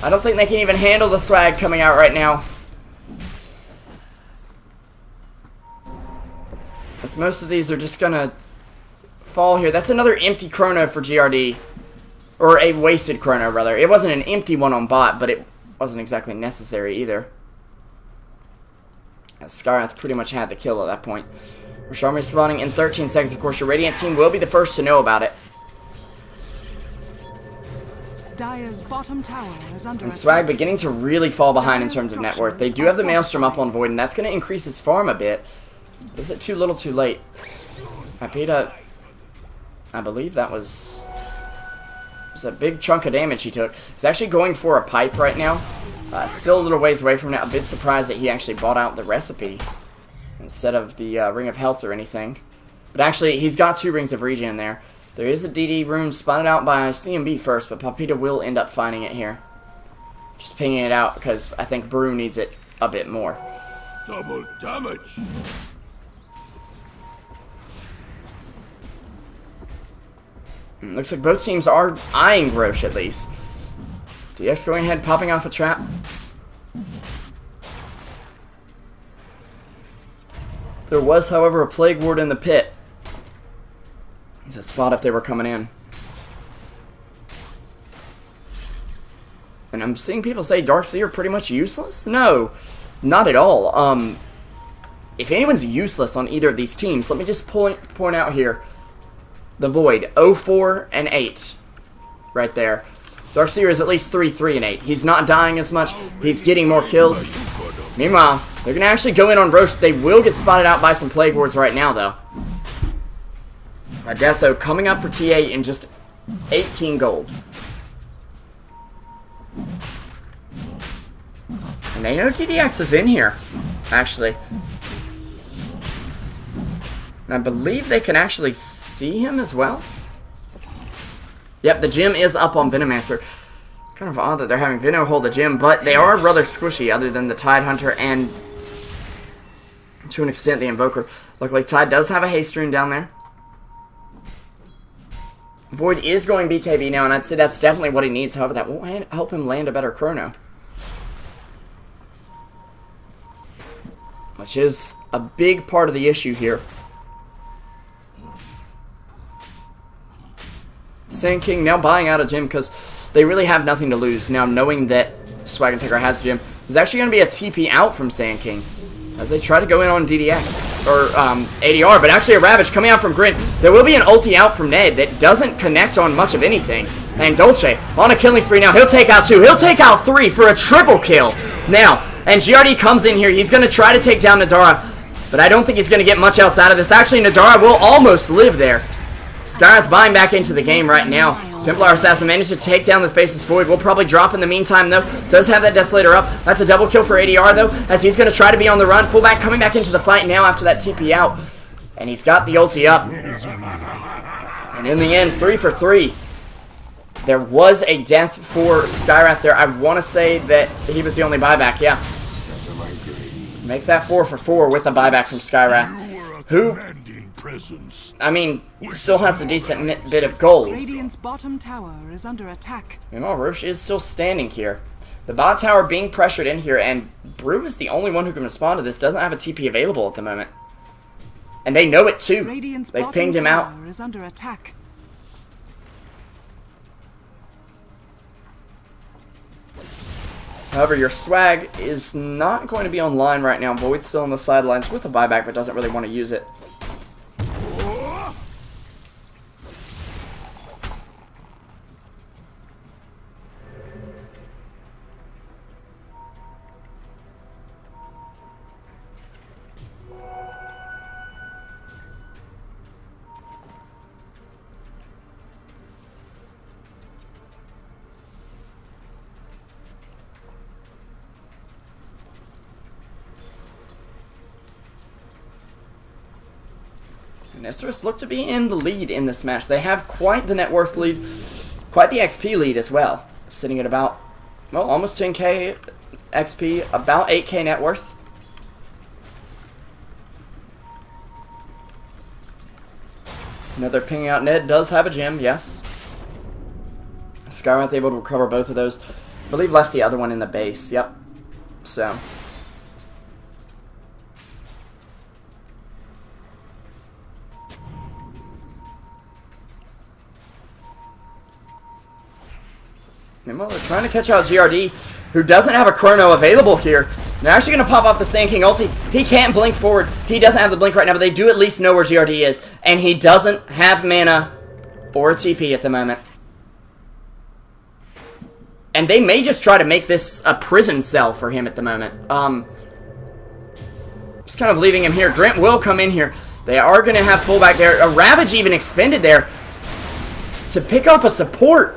I don't think they can even handle the swag coming out right now. As most of these are just gonna fall here. That's another empty Chrono for GRD. Or a wasted Chrono, rather. It wasn't an empty one on bot, but it wasn't exactly necessary either. As Skywrath pretty much had the kill at that point. Rashami spawning in 13 seconds. Of course, your Radiant team will be the first to know about it. Dire's bottom tower is under And Swag beginning to really fall behind in terms of net worth. They do have the Maelstrom up on Void, and that's going to increase his farm a bit. Is it too little too late? Papita, I believe that was a big chunk of damage he took. He's actually going for a pipe right now. Still a little ways away from it. A bit surprised that he actually bought out the recipe instead of the Ring of Health or anything. But actually, he's got 2 Rings of Regen there. There is a DD rune spotted out by CMB first, but Papita will end up finding it here. Just pinging it out because I think Brew needs it a bit more. Double damage. Looks like both teams are eyeing Grosh at least. DX going ahead, popping off a trap. There was, however, a Plague Ward in the pit. It's a spot if they were coming in. And I'm seeing people say Darkseer pretty much useless? No, not at all. If anyone's useless on either of these teams, let me just point out here. The Void, 0-4 and 8. Right there. Darkseer is at least 3-3 and 8. He's not dying as much. He's getting more kills. Meanwhile, they're going to actually go in on Roche. They will get spotted out by some Plague Wards right now, though. Adesso coming up for TA in just 18 gold. And they know TDX is in here, actually. And I believe they can actually see him as well. Yep, the gym is up on Venomancer. Kind of odd that they're having Veno hold the gym, but they are rather squishy other than the Tidehunter and, to an extent, the Invoker. Luckily, Tide does have a haste rune down there. Void is going BKB now, and I'd say that's definitely what he needs. However, that won't help him land a better chrono. Which is a big part of the issue here. Sand King now buying out a gym because they really have nothing to lose. Now, knowing that Swag and Taker has a gym, there's actually going to be a TP out from Sand King as they try to go in on DDX, or ADR, but actually a Ravage coming out from Grin. There will be an ulti out from Ned that doesn't connect on much of anything. And Dolce on a killing spree now. He'll take out 2. He'll take out 3 for a triple kill. Now, and GRD comes in here. He's going to try to take down Nadara, but I don't think he's going to get much else out of this. Actually, Nadara will almost live there. Skyrath's buying back into the game right now. Templar Assassin managed to take down the Faceless Void. Will probably drop in the meantime, though. Does have that Desolator up. That's a double kill for ADR, though, as he's going to try to be on the run. Fullback coming back into the fight now after that TP out. And he's got the ulti up. And in the end, 3 for 3. There was a death for Skyrath there. I want to say that he was the only buyback, yeah. Make that 4 for 4 with a buyback from Skyrath. Who, I mean, still has a decent bit of gold. Radiant's bottom tower is under attack. Meanwhile, Roche is still standing here. The bot tower being pressured in here, and Brew is the only one who can respond to this. Doesn't have a TP available at the moment. And they know it too. They've pinged him out. Is under attack. However, your Swag is not going to be online right now. Void's still on the sidelines with a buyback, but doesn't really want to use it. And Isurus look to be in the lead in this match. They have quite the net worth lead, quite the XP lead as well. Sitting at about, well, almost 10k XP, about 8k net worth. Another ping out. Ned does have a gem, yes. Skyrath able to recover both of those. I believe left the other one in the base, yep. So... Well, they're trying to catch out GRD, who doesn't have a chrono available here. They're actually going to pop off the Sand King ulti. He can't blink forward. He doesn't have the blink right now, but they do at least know where GRD is. And he doesn't have mana or a TP at the moment. And they may just try to make this a prison cell for him at the moment. Just kind of leaving him here. Grant will come in here. They are going to have fullback there. A Ravage even expended there to pick off a support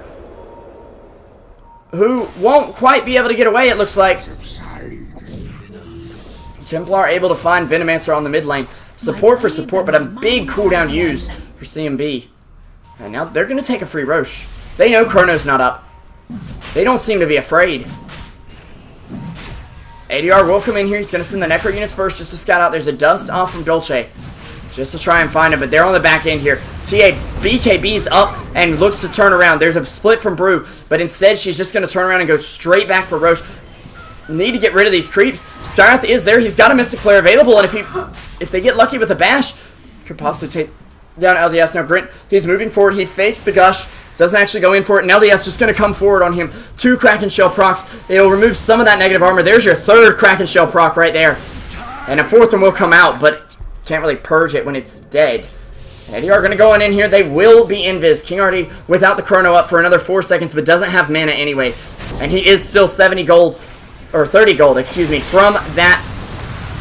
who won't quite be able to get away, it looks like. Templar able to find Venomancer on the mid lane. Support for support, but a big cooldown used for CMB. And now they're going to take a free Roche. They know Chrono's not up. They don't seem to be afraid. ADR will come in here. He's going to send the Necro units first just to scout out. There's a dust off from Dolce just to try and find him, but they're on the back end here. TA BKB's up and looks to turn around. There's a split from Brew, but instead she's just going to turn around and go straight back for Roche. Need to get rid of these creeps. Skyrath is there. He's got a Mystic Flare available, and if they get lucky with a bash, could possibly take down LDS. Now Grint, he's moving forward. He fakes the gush. Doesn't actually go in for it, and LDS just going to come forward on him. 2 Kraken Shell procs. It'll remove some of that negative armor. There's your 3rd Kraken Shell proc right there. And a 4th one will come out, but can't really purge it when it's dead. And ADR are going to go on in here. They will be invis. King already without the chrono up for another 4 seconds, but doesn't have mana anyway. And he is still 70 gold, or 30 gold, excuse me, from that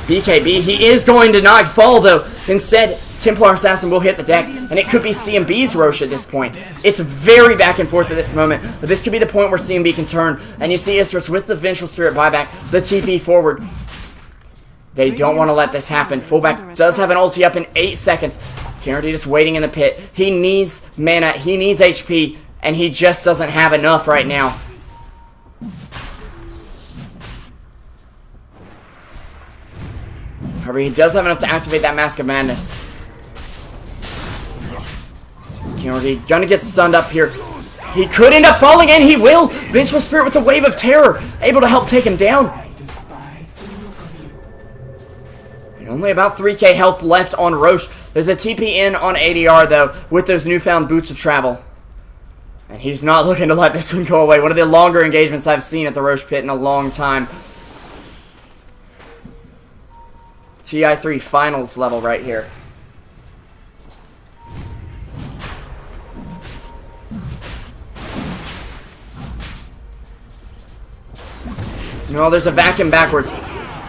BKB. He is going to not fall, though. Instead, Templar Assassin will hit the deck, and it could be CMB's Roche at this point. It's very back and forth at this moment, but this could be the point where CMB can turn. And you see Isurus with the Vengeful Spirit buyback, the TP forward. They don't want to let this happen. Fullback does have an ulti up in 8 seconds. Kennedy just waiting in the pit. He needs mana. He needs HP. and he just doesn't have enough right now. However, he does have enough to activate that Mask of Madness. KRD gonna get stunned up here. He could end up falling, and he will! Vengeful Spirit with the Wave of Terror, able to help take him down. And only about 3k health left on Roche. There's a TP in on ADR, though, with those newfound Boots of Travel. And he's not looking to let this one go away. One of the longer engagements I've seen at the Roche Pit in a long time. TI3 finals level right here. No, there's a vacuum backwards.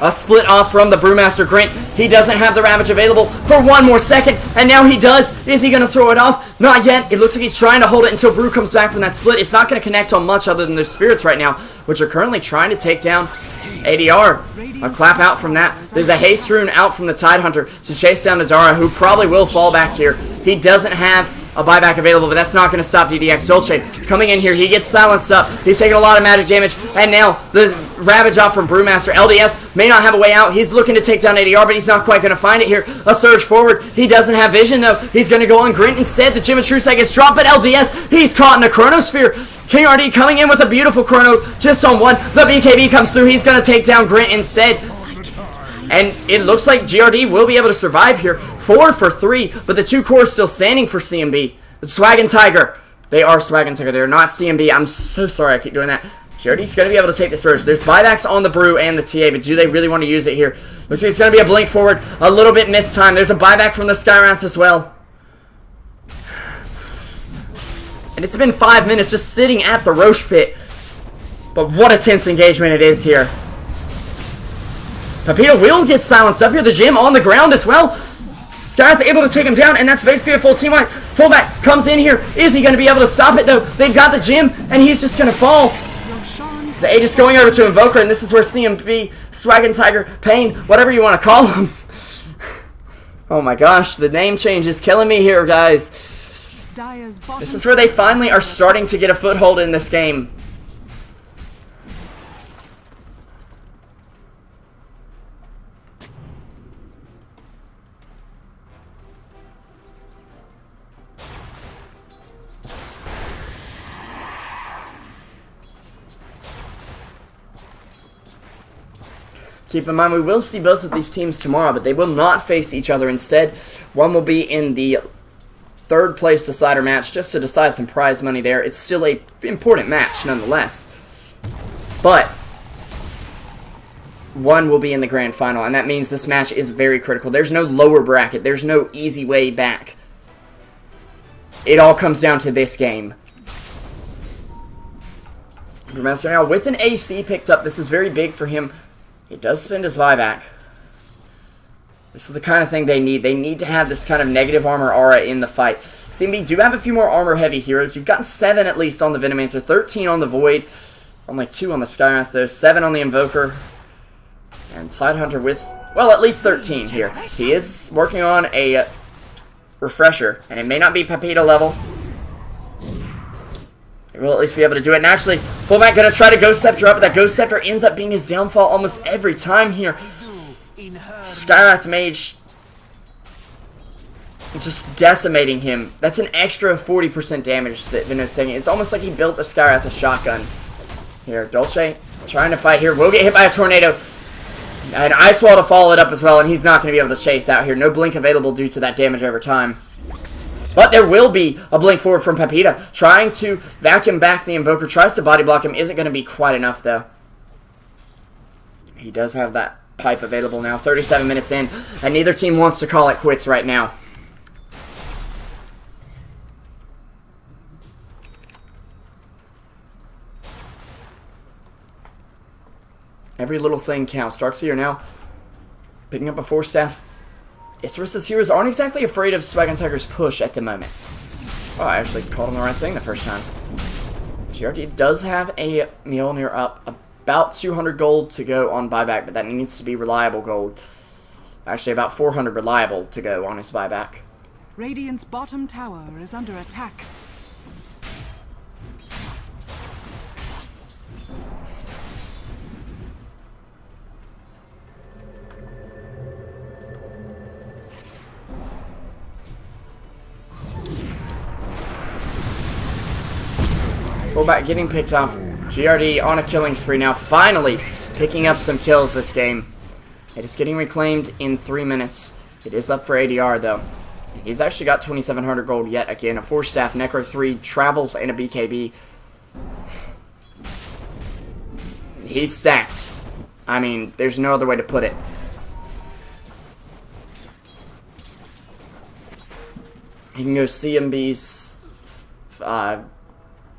A split off from the Brewmaster Grint. He doesn't have the Ravage available for one more second, and now he does. Is he going to throw it off? Not yet. It looks like he's trying to hold it until Brew comes back from that split. It's not going to connect on much other than those Spirits right now, which are currently trying to take down ADR. A clap out from that. There's a Haste Rune out from the Tidehunter to chase down Nadara, who probably will fall back here. He doesn't have a buyback available, but that's not going to stop DDX. Dolce coming in here. He gets silenced up. He's taking a lot of magic damage, and now the Ravage off from Brewmaster. LDS may not have a way out. He's looking to take down ADR, but he's not quite going to find it here. A surge forward. He doesn't have vision, though. He's going to go on Grint instead. The Gem of True Sight gets dropped, but LDS, he's caught in a Chronosphere. KRD coming in with a beautiful Chrono just on one. The BKB comes through. He's going to take down Grint instead. And it looks like GRD will be able to survive here. 4 for 3, but the 2 cores still standing for CMB. The Swag and Tiger. They are Swag and Tiger. They're not CMB. I'm so sorry I keep doing that. GRD's going to be able to take this Roche. There's buybacks on the Brew and the TA, but do they really want to use it here? Looks like it's going to be a blink forward. A little bit missed time. There's a buyback from the Skywrath as well. And it's been 5 minutes just sitting at the Roche Pit. But what a tense engagement it is here. Pepito will get silenced up here. The Gem on the ground as well. Skywrath able to take him down, and that's basically a full team wipe. Fullback comes in here. Is he going to be able to stop it, though? They've got the Gem, and he's just going to fall. The Aegis going over to Invoker, and this is where CMB, Swag and Tiger, Pain, whatever you want to call him. Oh my gosh, the name change is killing me here, guys. This is where they finally are starting to get a foothold in this game. Keep in mind, we will see both of these teams tomorrow, but they will not face each other instead. One will be in the 3rd place decider match, just to decide some prize money there. It's still an important match, nonetheless. But one will be in the grand final, and that means this match is very critical. There's no lower bracket. There's no easy way back. It all comes down to this game. Brewmaster now with an AC picked up. This is very big for him. He does spend his buyback. This is the kind of thing they need. They need to have this kind of negative armor aura in the fight. CMB do have a few more armor-heavy heroes. You've got 7 at least on the Venomancer, 13 on the Void, only 2 on the Skywrath, though, 7 on the Invoker, and Tidehunter with, well, at least 13 here. He is working on a refresher, and it may not be Pepito level. He will at least be able to do it. And actually, fullback going to try to Ghost Scepter up, but that Ghost Scepter ends up being his downfall almost every time here. Skywrath Mage just decimating him. That's an extra 40% damage that Vino's taking. It's almost like he built the Skywrath a shotgun. Here, Dolce trying to fight here. Will get hit by a Tornado. And Ice Wall to follow it up as well, and he's not going to be able to chase out here. No blink available due to that damage over time. But there will be a blink forward from Pepita. Trying to vacuum back the Invoker. Tries to body block him. Isn't going to be quite enough, though. He does have that pipe available now. 37 minutes in. And neither team wants to call it quits right now. Every little thing counts. Darkseer now picking up a 4-staff. Isurus' heroes aren't exactly afraid of Swag and Tiger's push at the moment. Oh, I actually called him the right thing the first time. GRD does have a Mjolnir up. About 200 gold to go on buyback, but that needs to be reliable gold. Actually, about 400 reliable to go on his buyback. Radiant's bottom tower is under attack. Fullback getting picked off. GRD on a killing spree now, finally picking up some kills this game. It is getting reclaimed in 3 minutes. It is up for ADR though. He's actually got 2,700 gold yet again. A 4-staff, Necro 3, travels, and a BKB. He's stacked. I mean, there's no other way to put it. He can go CMB's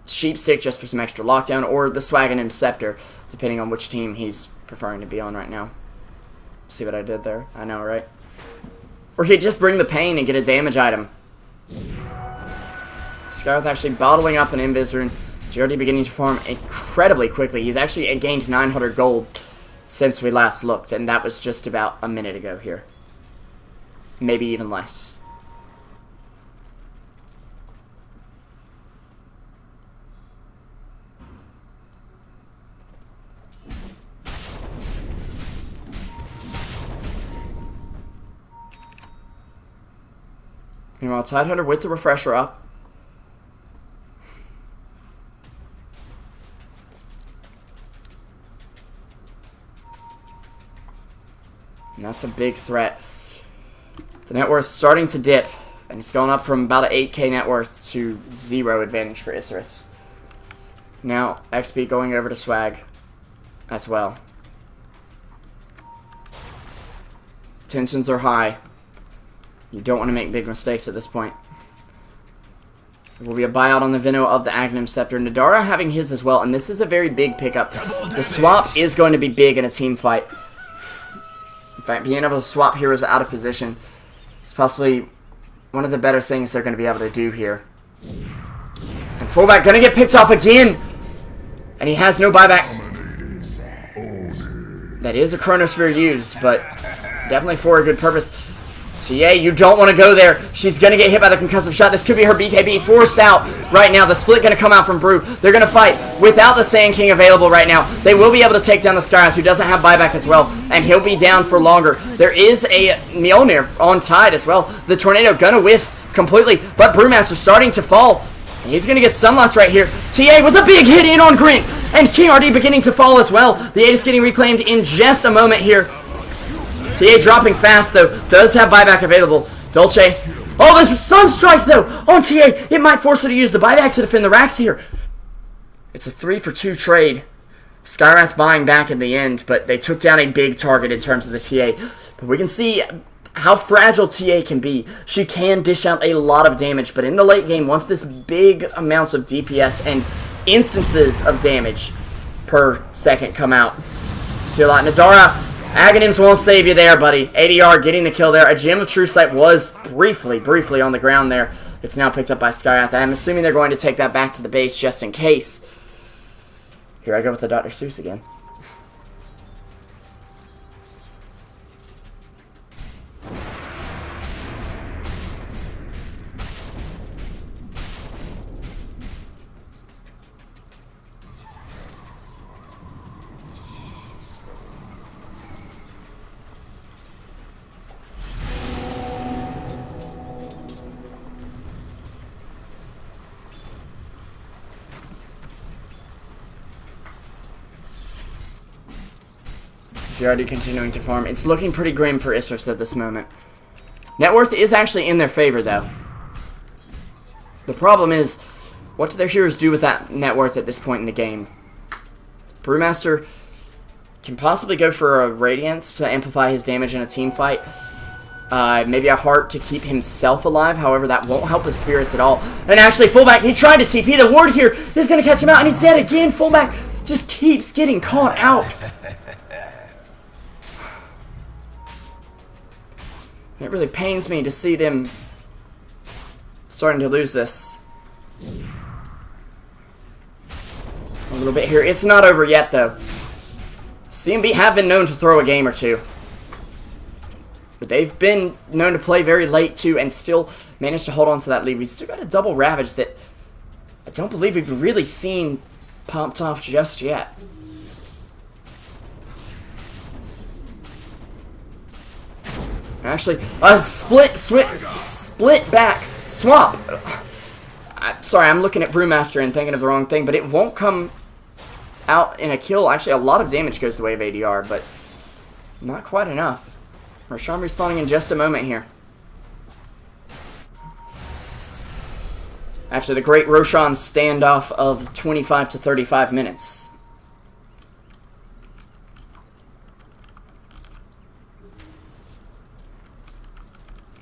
Sheepstick just for some extra lockdown, or the Swaggin' Scepter, depending on which team he's preferring to be on right now. See what I did there? I know, right? Or he'd just bring the pain and get a damage item. Scarlet actually bottling up an Invis rune. GRD beginning to farm incredibly quickly. He's actually gained 900 gold since we last looked, and that was just about a minute ago here. Maybe even less. Meanwhile, Tidehunter with the refresher up. And that's a big threat. The net worth starting to dip, and it's going up from about an 8k net worth to 0 advantage for Isurus. Now, XP going over to Swag as well. Tensions are high. You don't want to make big mistakes at this point. There will be a buyout on the Vino of the Aghanim Scepter. Nadara having his as well, and this is a very big pickup. The swap is going to be big in a team fight. In fact, being able to swap heroes out of position is possibly one of the better things they're going to be able to do here. And fullback going to get picked off again! And he has no buyback. That is a Chronosphere used, but definitely for a good purpose. TA, you don't want to go there. She's going to get hit by the concussive shot. This could be her BKB forced out right now. The split going to come out from Brew. They're going to fight without the Sand King available right now. They will be able to take down the Skywrath, who doesn't have buyback as well, and he'll be down for longer. There is a Mjolnir on Tide as well. The Tornado going to whiff completely, but Brewmaster starting to fall. And he's going to get sunlocked right here. TA with a big hit in on Grint, and King RD beginning to fall as well. The 8 is getting reclaimed in just a moment here. TA dropping fast, though. Does have buyback available. Dolce. Oh, there's a Sunstrike, though, on TA. It might force her to use the buyback to defend the racks here. It's a 3-for-2 trade. Skywrath buying back in the end, but they took down a big target in terms of the TA. But we can see how fragile TA can be. She can dish out a lot of damage, but in the late game, once this big amounts of DPS and instances of damage per second come out, you see a lot. Nadara, Aghanims won't save you there, buddy. ADR getting the kill there. A Gem of True Sight was briefly on the ground there. It's now picked up by Skywrath. I'm assuming they're going to take that back to the base just in case. Here I go with the Dr. Seuss again. GRD continuing to farm. It's looking pretty grim for Isurus at this moment. Net worth is actually in their favor, though. The problem is, what do their heroes do with that net worth at this point in the game? Brewmaster can possibly go for a Radiance to amplify his damage in a team fight. Maybe a Heart to keep himself alive. However, that won't help his spirits at all. And actually, fullback, he tried to TP. The ward here is going to catch him out, and he's dead again. Fullback just keeps getting caught out. It really pains me to see them starting to lose this. A little bit here. It's not over yet, though. CMB have been known to throw a game or two. But they've been known to play very late, too, and still manage to hold on to that lead. We've still got a double Ravage that I don't believe we've really seen pumped off just yet. Actually, a split back swap. Sorry, I'm looking at Brewmaster and thinking of the wrong thing, but it won't come out in a kill. Actually, a lot of damage goes the way of ADR, but not quite enough. Roshan respawning in just a moment here. After the great Roshan standoff of 25 to 35 minutes.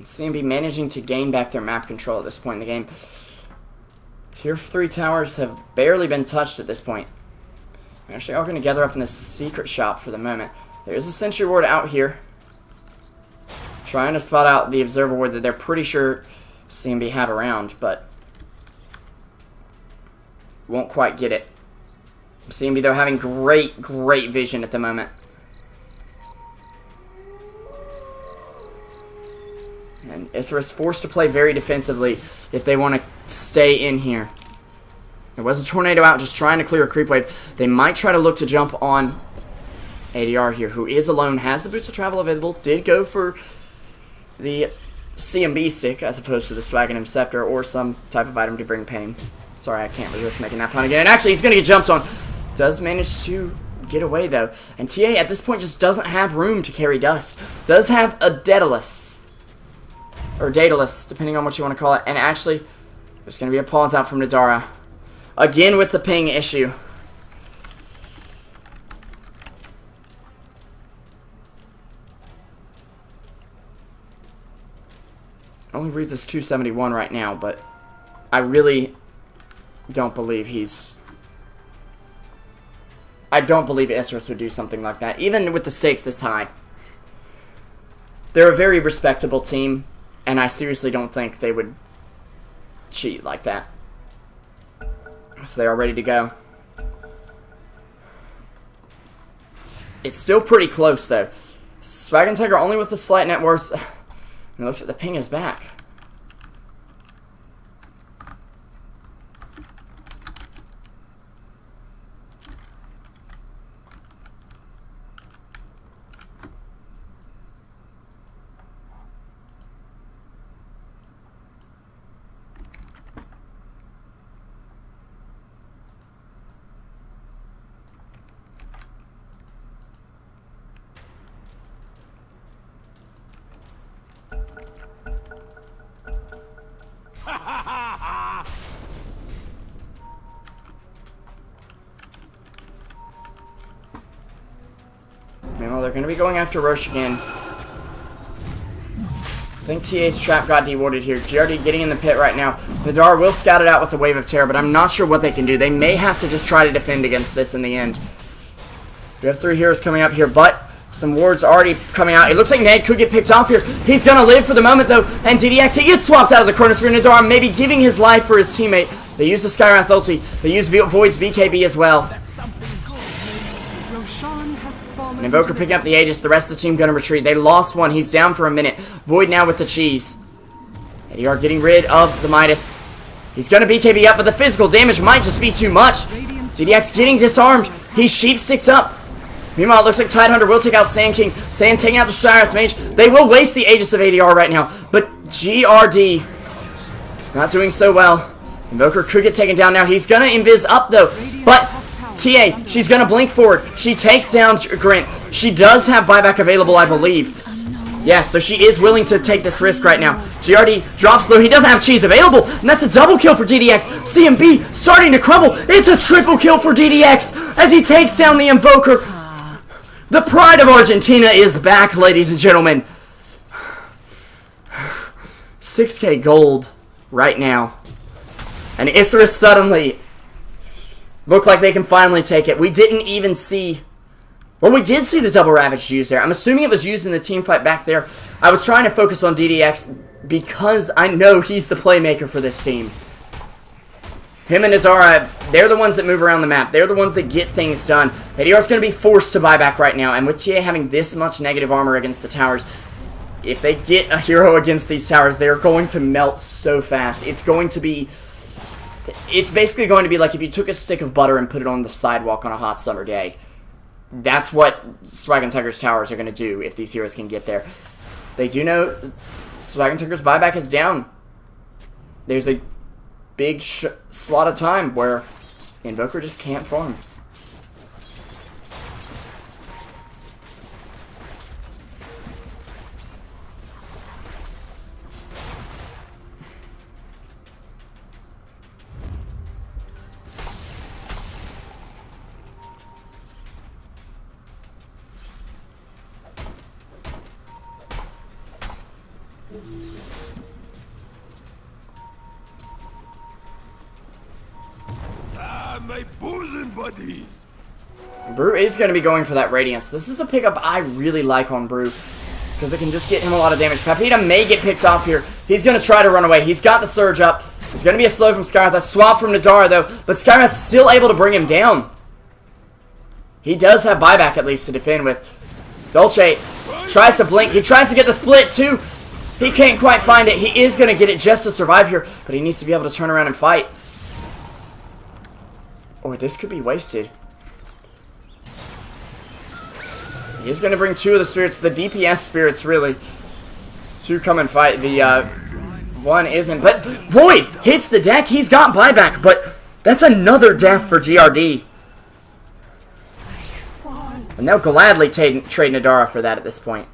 CMB managing to gain back their map control at this point in the game. Tier 3 towers have barely been touched at this point. We're actually all going to gather up in this secret shop for the moment. There is a sentry ward out here, trying to spot out the observer ward that they're pretty sure CMB have around, but won't quite get it. CMB, though, having great vision at the moment. And Isurus forced to play very defensively if they want to stay in here. There was a tornado out just trying to clear a creep wave. They might try to look to jump on ADR here, who is alone, has the boots of travel available, did go for the CMB stick as opposed to the Swaggin' Scepter or some type of item to bring pain. Sorry, I can't resist making that pun again. And actually, he's going to get jumped on. Does manage to get away, though. And TA at this point just doesn't have room to carry dust. Does have a Daedalus. Or Daedalus, depending on what you want to call it. And actually, there's going to be a pause out from Nadara. Again with the ping issue. Only reads us 271 right now, but I really don't believe I don't believe Isurus would do something like that, even with the stakes this high. They're a very respectable team, and I seriously don't think they would cheat like that. So they are ready to go. It's still pretty close, though. Swaggin' Tiger only with a slight net worth. And it looks like the ping is back. Well, they're going to be going after Roche again. I think TA's trap got dewarded here. GRD getting in the pit right now. Nadar will scout it out with a wave of terror, but I'm not sure what they can do. They may have to just try to defend against this in the end. We have 3 heroes coming up here, but some wards already coming out. It looks like Ned could get picked off here. He's going to live for the moment, though. And DDX, he gets swapped out of the Chronosphere. Nadar maybe giving his life for his teammate. They use the Skywrath ulti. They use Void's BKB as well. And Invoker picking up the Aegis. The rest of the team going to retreat. They lost one. He's down for a minute. Void now with the cheese. ADR getting rid of the Midas. He's going to BKB up, but the physical damage might just be too much. CDX getting disarmed. He's sheep-sticked up. Meanwhile, it looks like Tidehunter will take out Sand King. Sand taking out the Skywrath Mage. They will waste the Aegis of ADR right now. But GRD not doing so well. Invoker could get taken down now. He's going to invis up, though. But TA, she's going to blink forward. She takes down Grint. She does have buyback available, I believe. Yes, so she is willing to take this risk right now. GRD drops low. He doesn't have cheese available, and that's a double kill for DDX. CMB starting to crumble. It's a triple kill for DDX as he takes down the Invoker. The pride of Argentina is back, ladies and gentlemen. 6k gold right now. And Isurus suddenly look like they can finally take it. We didn't even see... Well, we did see the double Ravage used there. I'm assuming it was used in the team fight back there. I was trying to focus on DDX because I know he's the playmaker for this team. Him and Nadara, they're the ones that move around the map. They're the ones that get things done. ADR's going to be forced to buy back right now. And with TA having this much negative armor against the towers, if they get a hero against these towers, they're going to melt so fast. It's going to be... It's basically going to be like if you took a stick of butter and put it on the sidewalk on a hot summer day. That's what Swaggin' Tiger's towers are going to do if these heroes can get there. They do know Swaggin' Tiger's buyback is down. There's a big slot of time where Invoker just can't farm. My bosom buddies. Brew is going to be going for that Radiance. This is a pickup I really like on Brew, because it can just get him a lot of damage. Pepita may get picked off here. He's going to try to run away. He's got the Surge up. There's going to be a slow from Skywrath. A swap from Nadara, though, but Skywrath's still able to bring him down. He does have buyback, at least, to defend with. Dolce tries to blink. He tries to get the split, too. He can't quite find it. He is going to get it just to survive here, but he needs to be able to turn around and fight. Or this could be wasted. He is going to bring two of the spirits, the DPS spirits, really, to come and fight. The one isn't, but Void hits the deck. He's got buyback, but that's another death for GRD. And they'll gladly trade Nadara for that at this point.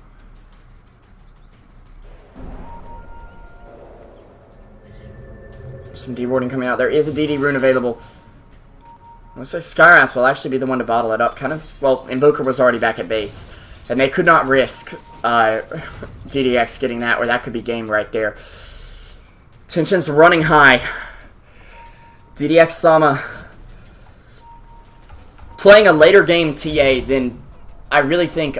Some dewarding coming out. There is a DD rune available. Looks like Skywrath will actually be the one to bottle it up. Kind of, well, Invoker was already back at base. And they could not risk DDX getting that, or that could be game right there. Tension's running high. DDX Sama playing a later game TA than I really think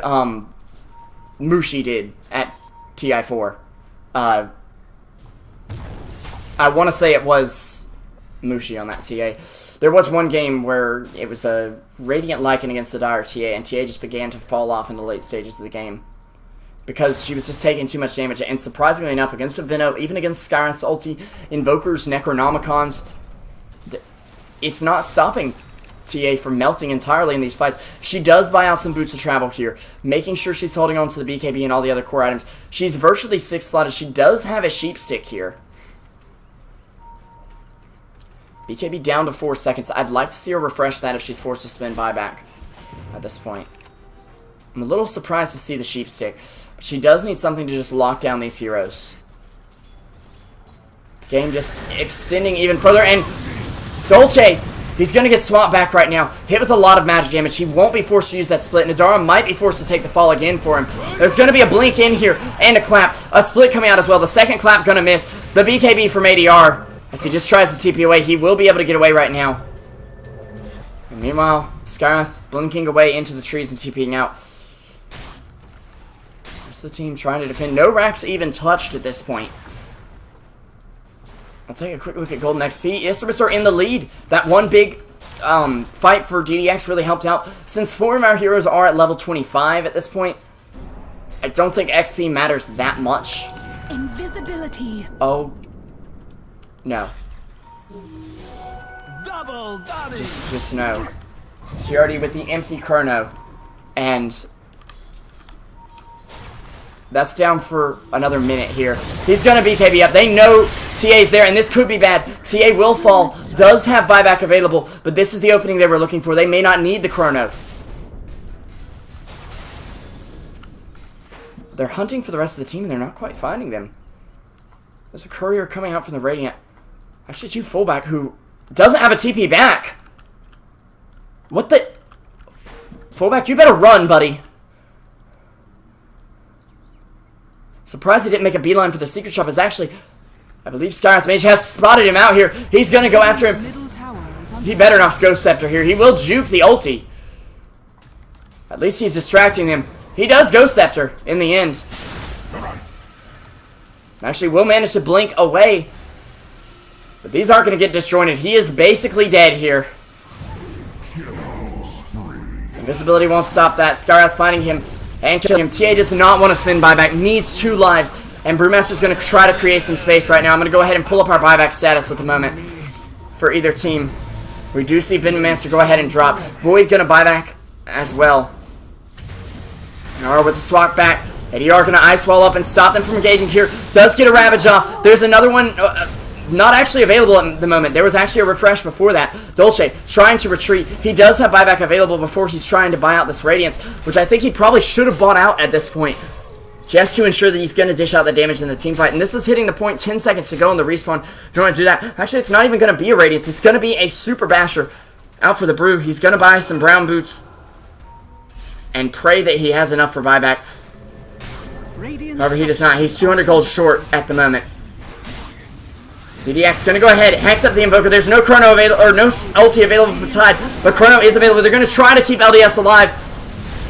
Mushi did at TI4. I want to say it was Mushi on that TA. There was one game where it was a Radiant Lycan against the Dire TA, and TA just began to fall off in the late stages of the game. Because she was just taking too much damage, and surprisingly enough, against a Vino, even against Skywrath's ulti, Invokers, Necronomicons, it's not stopping TA from melting entirely in these fights. She does buy out some Boots of Travel here, making sure she's holding on to the BKB and all the other core items. She's virtually 6-slotted. She does have a Sheep Stick here. BKB down to 4 seconds. I'd like to see her refresh that if she's forced to spend buyback at this point. I'm a little surprised to see the Sheep Stick, but she does need something to just lock down these heroes. The game just extending even further, and Dolce, he's going to get swapped back right now. Hit with a lot of magic damage. He won't be forced to use that split. Nadara might be forced to take the fall again for him. There's going to be a blink in here, and a clap. A split coming out as well. The second clap going to miss. The BKB from ADR. As he just tries to TP away, he will be able to get away right now. And meanwhile, Skywrath blinking away into the trees and TPing out. Rest of the team trying to defend. No racks even touched at this point. I'll take a quick look at Golden XP. Isurus are in the lead. That one big fight for DDX really helped out. Since 4 of our heroes are at level 25 at this point, I don't think XP matters that much. Invisibility. Oh. No. Double damage. Just no. GRD with the empty chrono. And that's down for another minute here. He's going to BKB up. They know TA's there, and this could be bad. TA will fall. Does have buyback available, but this is the opening they were looking for. They may not need the chrono. They're hunting for the rest of the team, and they're not quite finding them. There's a courier coming out from the Radiant. Actually, 2 fullback who doesn't have a TP back. What the? Fullback, you better run, buddy. Surprised he didn't make a beeline for the secret shop. Is actually, I believe Skywrath Mage has spotted him out here. He's going to go after him. He better not Ghost Scepter here. He will juke the ulti. At least he's distracting him. He does Ghost Scepter in the end. Actually will manage to blink away. But these aren't going to get disjointed. He is basically dead here. Invisibility won't stop that. Skywrath finding him and killing him. TA does not want to spin buyback. Needs 2 lives. And Brewmaster's going to try to create some space right now. I'm going to go ahead and pull up our buyback status at the moment for either team. We do see Vindmaster go ahead and drop. Void going to buy back as well. Nara with the swap back. ADR going to Ice Wall up and stop them from engaging here. Does get a Ravage off. There's another one. not actually available at the moment. There was actually a refresh before that. Dolce trying to retreat. He does have buyback available before he's trying to buy out this Radiance, which I think he probably should have bought out at this point, just to ensure that he's going to dish out the damage in the team fight. And this is hitting the point, 10 seconds to go in the respawn. Don't want to do that. Actually, it's not even going to be a Radiance. It's going to be a Super Basher out for the Brew. He's going to buy some brown boots and pray that he has enough for buyback. However, he does not. He's 200 gold short at the moment. DDX going to go ahead, hacks up the Invoker. There's no Chrono available, or no ulti available for Tide, but Chrono is available. They're going to try to keep LDS alive,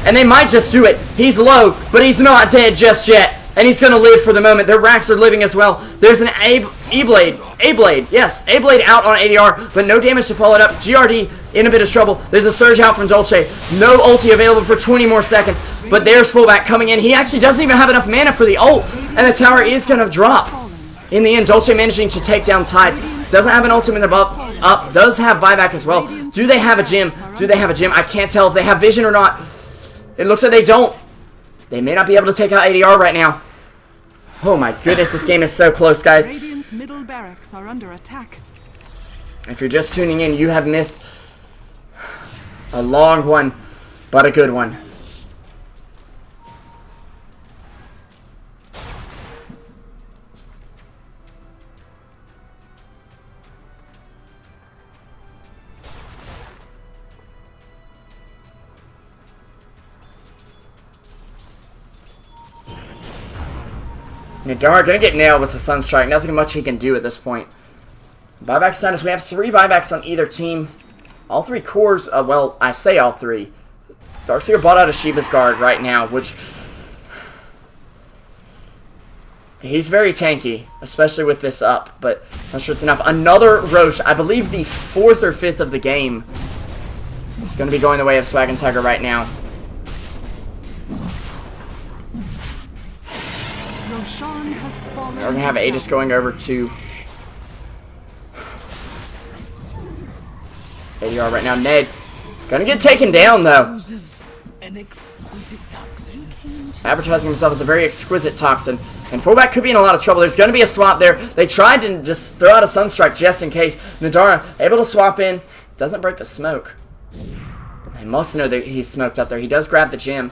and they might just do it. He's low, but he's not dead just yet, and he's going to live for the moment. Their racks are living as well. There's an E-Blade, yes, A-Blade out on ADR, but no damage to follow it up. GRD in a bit of trouble. There's a Surge out from Dolce. No ulti available for 20 more seconds, but there's fullback coming in. He actually doesn't even have enough mana for the ult, and the tower is going to drop. In the end, Dolce managing to take down Tide. Doesn't have an ultimate above up. Does have buyback as well. Do they have a gym? Do they have a gym? I can't tell if they have vision or not. It looks like they don't. They may not be able to take out ADR right now. Oh my goodness, this game is so close, guys. Radiant's middle barracks are under attack. If you're just tuning in, you have missed a long one, but a good one. Nadar gonna get nailed with the Sunstrike. Nothing much he can do at this point. Buyback status. We have 3 buybacks on either team. All 3 cores. Well, I say all 3. Darkseer bought out a Shiva's Guard right now, which he's very tanky, especially with this up. But I'm not sure it's enough. Another Roche. I believe the 4th or 5th of the game. It's gonna be going the way of Swag and Tiger right now. We're going to have Aegis going over to ADR right now. Ned going to get taken down, though. Advertising himself as a very exquisite toxin. And fullback could be in a lot of trouble. There's going to be a swap there. They tried to just throw out a Sunstrike just in case. Nadara able to swap in. Doesn't break the smoke. They must know that he's smoked up there. He does grab the gem,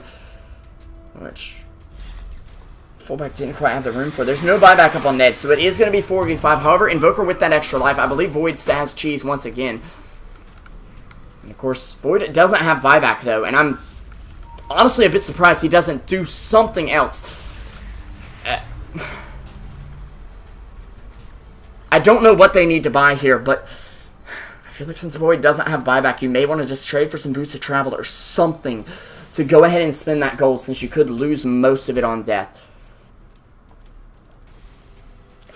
which fullback didn't quite have the room for. There's no buyback up on Ned, so it is going to be 4v5. However, Invoker with that extra life. I believe Void has cheese once again. And of course, Void doesn't have buyback, though, and I'm honestly a bit surprised he doesn't do something else. I don't know what they need to buy here, but I feel like since Void doesn't have buyback, you may want to just trade for some Boots of Travel or something to go ahead and spend that gold, since you could lose most of it on death.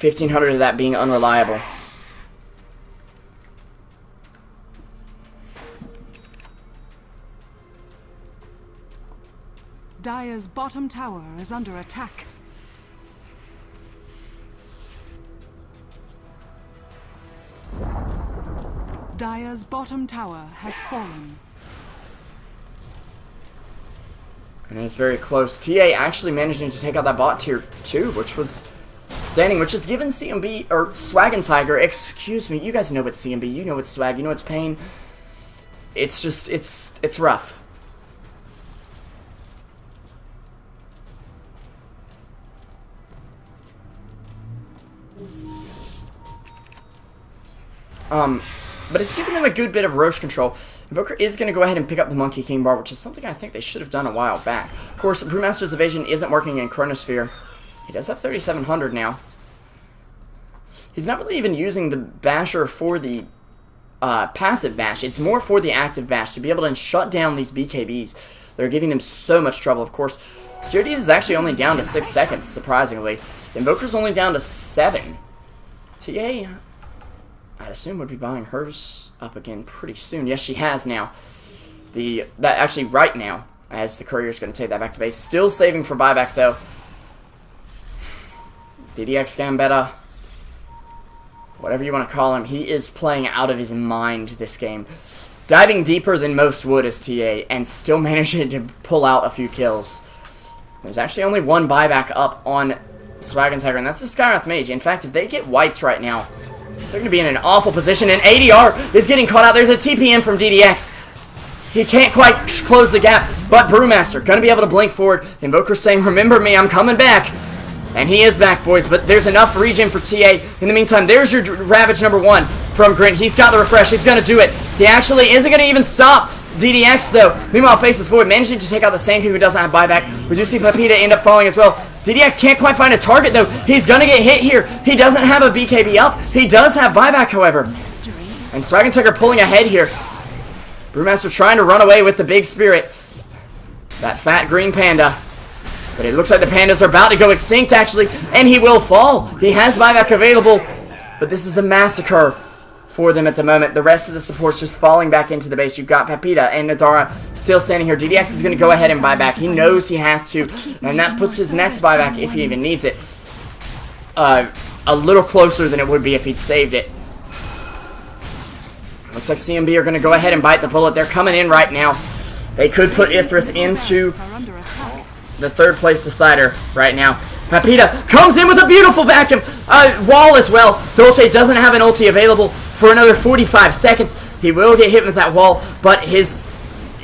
1,500 of that being unreliable. Dire's bottom tower is under attack. Dire's bottom tower has fallen. And it's very close. TA actually managing to take out that bot tier 2, which was standing, which has given CMB, or Swag and Tiger, excuse me, you guys know it's CMB, you know it's Swag, you know it's Pain. It's just, it's rough. But it's giving them a good bit of Roche control. Invoker is going to go ahead and pick up the Monkey King bar, which is something I think they should have done a while back. Of course, Brewmaster's Evasion isn't working in Chronosphere. He does have 3,700 now. He's not really even using the Basher for the passive bash. It's more for the active bash, to be able to shut down these BKBs that are giving them so much trouble. Of course, JD's is actually only down to 6 seconds, surprisingly. Invoker's only down to 7. TA, I'd assume, would be buying hers up again pretty soon. Yes, she has now. Actually, right now, as the courier's going to take that back to base. Still saving for buyback, though. DDX Gambetta, whatever you want to call him, he is playing out of his mind this game. Diving deeper than most would as TA, and still managing to pull out a few kills. There's actually only one buyback up on Swag and Tiger, and that's the Skywrath Mage. In fact, if they get wiped right now, They're going to be in an awful position, and ADR is getting caught out. There's a TPN from DDX. He can't quite close the gap, but Brewmaster going to be able to blink forward. Invoker saying, remember me, I'm coming back. And he is back, boys, but there's enough regen for TA. In the meantime, there's your Ravage number 1 from Grint. He's got the refresh. He's going to do it. He actually isn't going to even stop DDX, though. Meanwhile, faces forward, managing to take out the Sanku, who doesn't have buyback. We do see Pepita end up falling as well. DDX can't quite find a target, though. He's going to get hit here. He doesn't have a BKB up. He does have buyback, however. And Swag and Tiger pulling ahead here. Brewmaster trying to run away with the big spirit. That fat green panda. But it looks like the pandas are about to go extinct, actually. And he will fall. He has buyback available. But this is a massacre for them at the moment. The rest of the support's just falling back into the base. You've got Pepita and Nadara still standing here. DDX is going to go ahead and buy back. He knows he has to. And that puts his next buyback, if he even needs it, a little closer than it would be if he'd saved it. Looks like CMB are going to go ahead and bite the bullet. They're coming in right now. They could put Isurus into the third place decider right now. Pepita comes in with a beautiful vacuum wall as well. Dolce doesn't have an ulti available for another 45 seconds. He will get hit with that wall, but his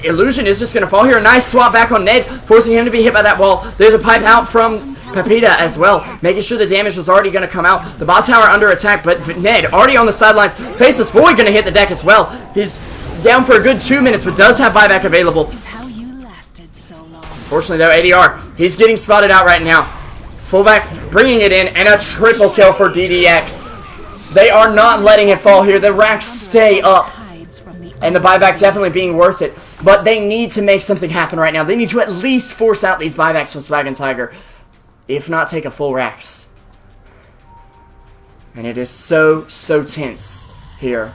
illusion is just going to fall here. A nice swap back on Ned, forcing him to be hit by that wall. There's a pipe out from Pepita as well, making sure the damage was already going to come out. The bot tower under attack, but Ned already on the sidelines. Faceless Void going to hit the deck as well. He's down for a good 2 minutes, but does have buyback available. Unfortunately, though, ADR, he's getting spotted out right now. Fullback bringing it in, and a triple kill for DDX. They are not letting it fall here. The racks stay up, and the buyback definitely being worth it. But they need to make something happen right now. They need to at least force out these buybacks from Swag and Tiger, if not take a full racks. And it is so tense here.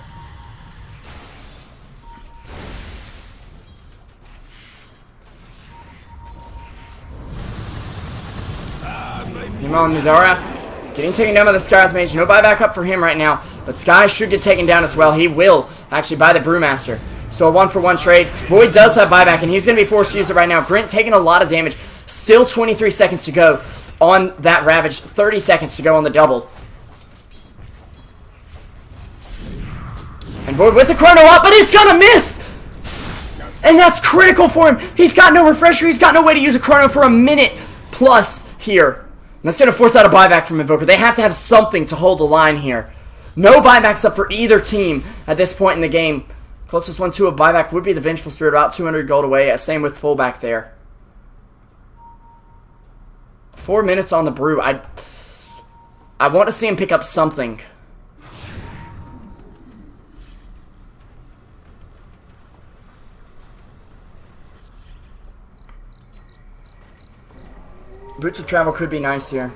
Meanwhile, Nadara getting taken down by the Skyroth Mage. No buyback up for him right now, but Sky should get taken down as well. He will actually by the Brewmaster. So a 1-for-1 trade. Void does have buyback, and he's going to be forced to use it right now. Grint taking a lot of damage. Still 23 seconds to go on that Ravage. 30 seconds to go on the double. And Void with the chrono up, but he's going to miss! And that's critical for him. He's got no refresher. He's got no way to use a chrono for a minute plus here. And that's going to force out a buyback from Invoker. They have to have something to hold the line here. No buybacks up for either team at this point in the game. Closest one to a buyback would be the Vengeful Spirit, about 200 gold away. Same with fullback there. 4 minutes on the Brew. I want to see him pick up something. Boots of Travel could be nice here.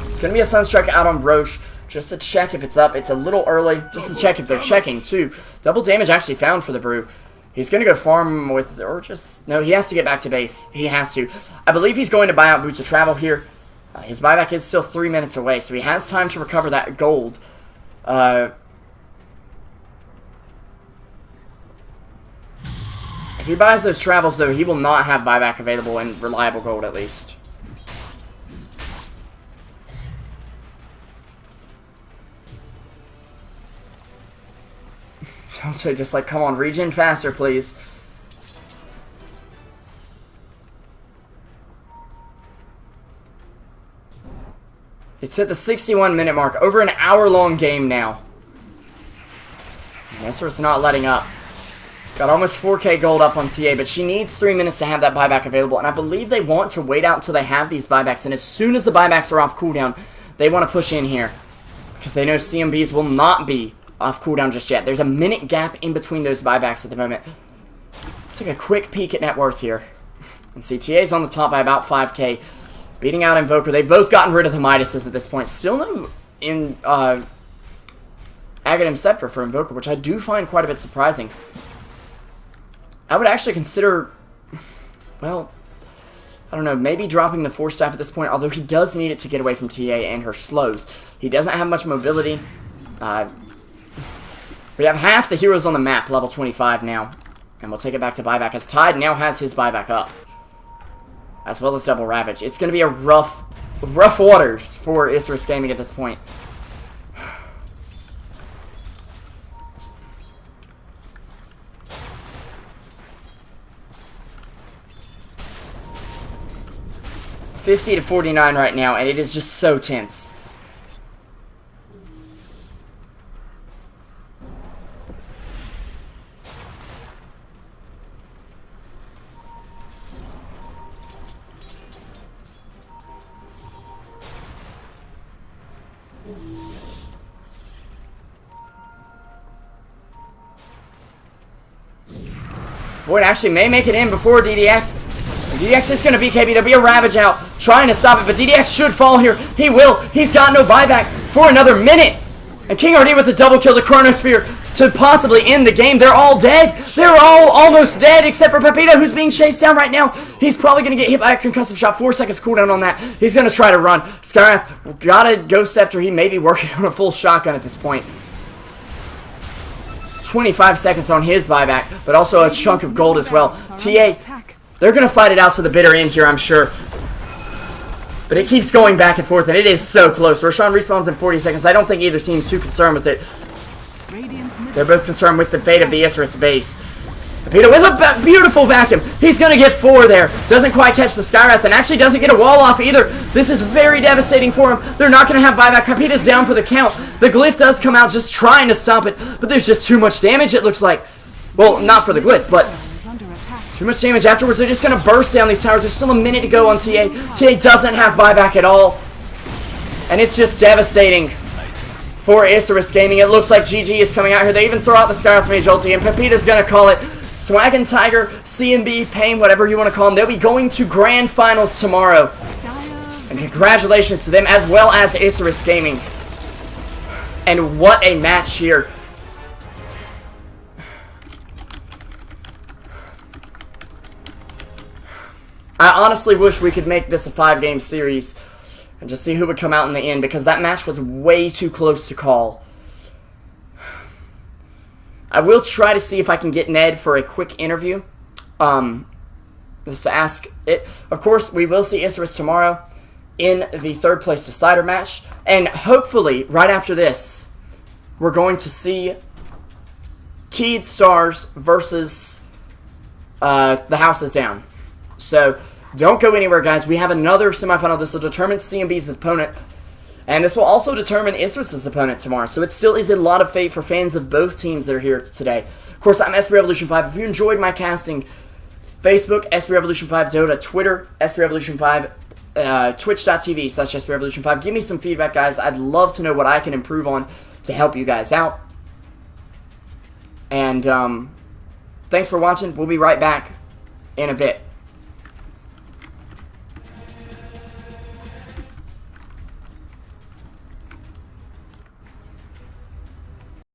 It's going to be a Sunstrike out on Roche, just to check if it's up. It's a little early, just to check if they're checking, too. Double damage actually found for the Brew. He's going to go farm with, or just, no, he has to get back to base. He has to. I believe he's going to buy out Boots of Travel here. His buyback is still 3 minutes away, so he has time to recover that gold. If he buys those travels, though, he will not have buyback available and reliable gold, at least. Just like, come on, regen faster, please. It's at the 61-minute mark. Over an hour-long game now. Isurus not letting up. Got almost 4k gold up on TA, but she needs 3 minutes to have that buyback available. And I believe they want to wait out until they have these buybacks. And as soon as the buybacks are off cooldown, they want to push in here. Because they know CMBs will not be off cooldown just yet. There's a minute gap in between those buybacks at the moment. Let's take a quick peek at net worth here. And see, TA's on the top by about 5k. Beating out Invoker. They've both gotten rid of the Midases at this point. Still no in Aghanim Scepter for Invoker, which I do find quite a bit surprising. I would actually consider, well, I don't know, maybe dropping the Force Staff at this point, although he does need it to get away from TA and her slows. He doesn't have much mobility. We have half the heroes on the map, level 25 now. And we'll take it back to buyback, as Tide now has his buyback up. As well as double Ravage. It's going to be a rough waters for Isurus Gaming at this point. 50 to 49 right now, and it is just so tense. Boy, it actually may make it in before DDX. DDX is going to BKB. There'll be a Ravage out trying to stop it, but DDX should fall here. He will. He's got no buyback for another minute. And King RD with the double kill, the Chronosphere to possibly end the game. They're all dead. They're all almost dead except for Pepito, who's being chased down right now. He's probably going to get hit by a concussive shot. 4 seconds cooldown on that. He's going to try to run. Skyrath got a Ghost Scepter. He may be working on a full shotgun at this point. 25 seconds on his buyback, but also a chunk of gold as well. TA, they're going to fight it out to the bitter end here, I'm sure. But it keeps going back and forth, and it is so close. Roshan respawns in 40 seconds. I don't think either team's too concerned with it. They're both concerned with the fate of the Isurus base. Pepito with a beautiful vacuum. He's going to get 4 there. Doesn't quite catch the Skyrath, and actually doesn't get a wall off either. This is very devastating for him. They're not going to have buyback. Pepito's down for the count. The glyph does come out just trying to stop it, but there's just too much damage, it looks like. Well, not for the glyph, but too much damage afterwards. They're just going to burst down these towers. There's still a minute to go on TA. TA doesn't have buyback at all, and it's just devastating for Isurus Gaming. It looks like GG is coming out here. They even throw out the Skyrath Mage ulti, and Pepito's going to call it. Swag and Tiger, CMB, Pain, whatever you want to call them, they'll be going to Grand Finals tomorrow. And congratulations to them, as well as Isurus Gaming. And what a match here. I honestly wish we could make this a 5-game series and just see who would come out in the end, because that match was way too close to call. I will try to see if I can get Ned for a quick interview, just to ask it. Of course, we will see Isurus tomorrow in the 3rd place decider match, and hopefully, right after this, we're going to see Keyed Stars versus the House is Down. So, don't go anywhere, guys. We have another semifinal. This will determine CMB's opponent. And this will also determine Isurus' opponent tomorrow. So it still is a lot of fate for fans of both teams that are here today. Of course, I'm SB Revolution 5. If you enjoyed my casting, Facebook, SB Revolution 5 Dota, Twitter, SB Revolution 5, Twitch.tv/SB Revolution 5. Give me some feedback, guys. I'd love to know what I can improve on to help you guys out. And thanks for watching. We'll be right back in a bit.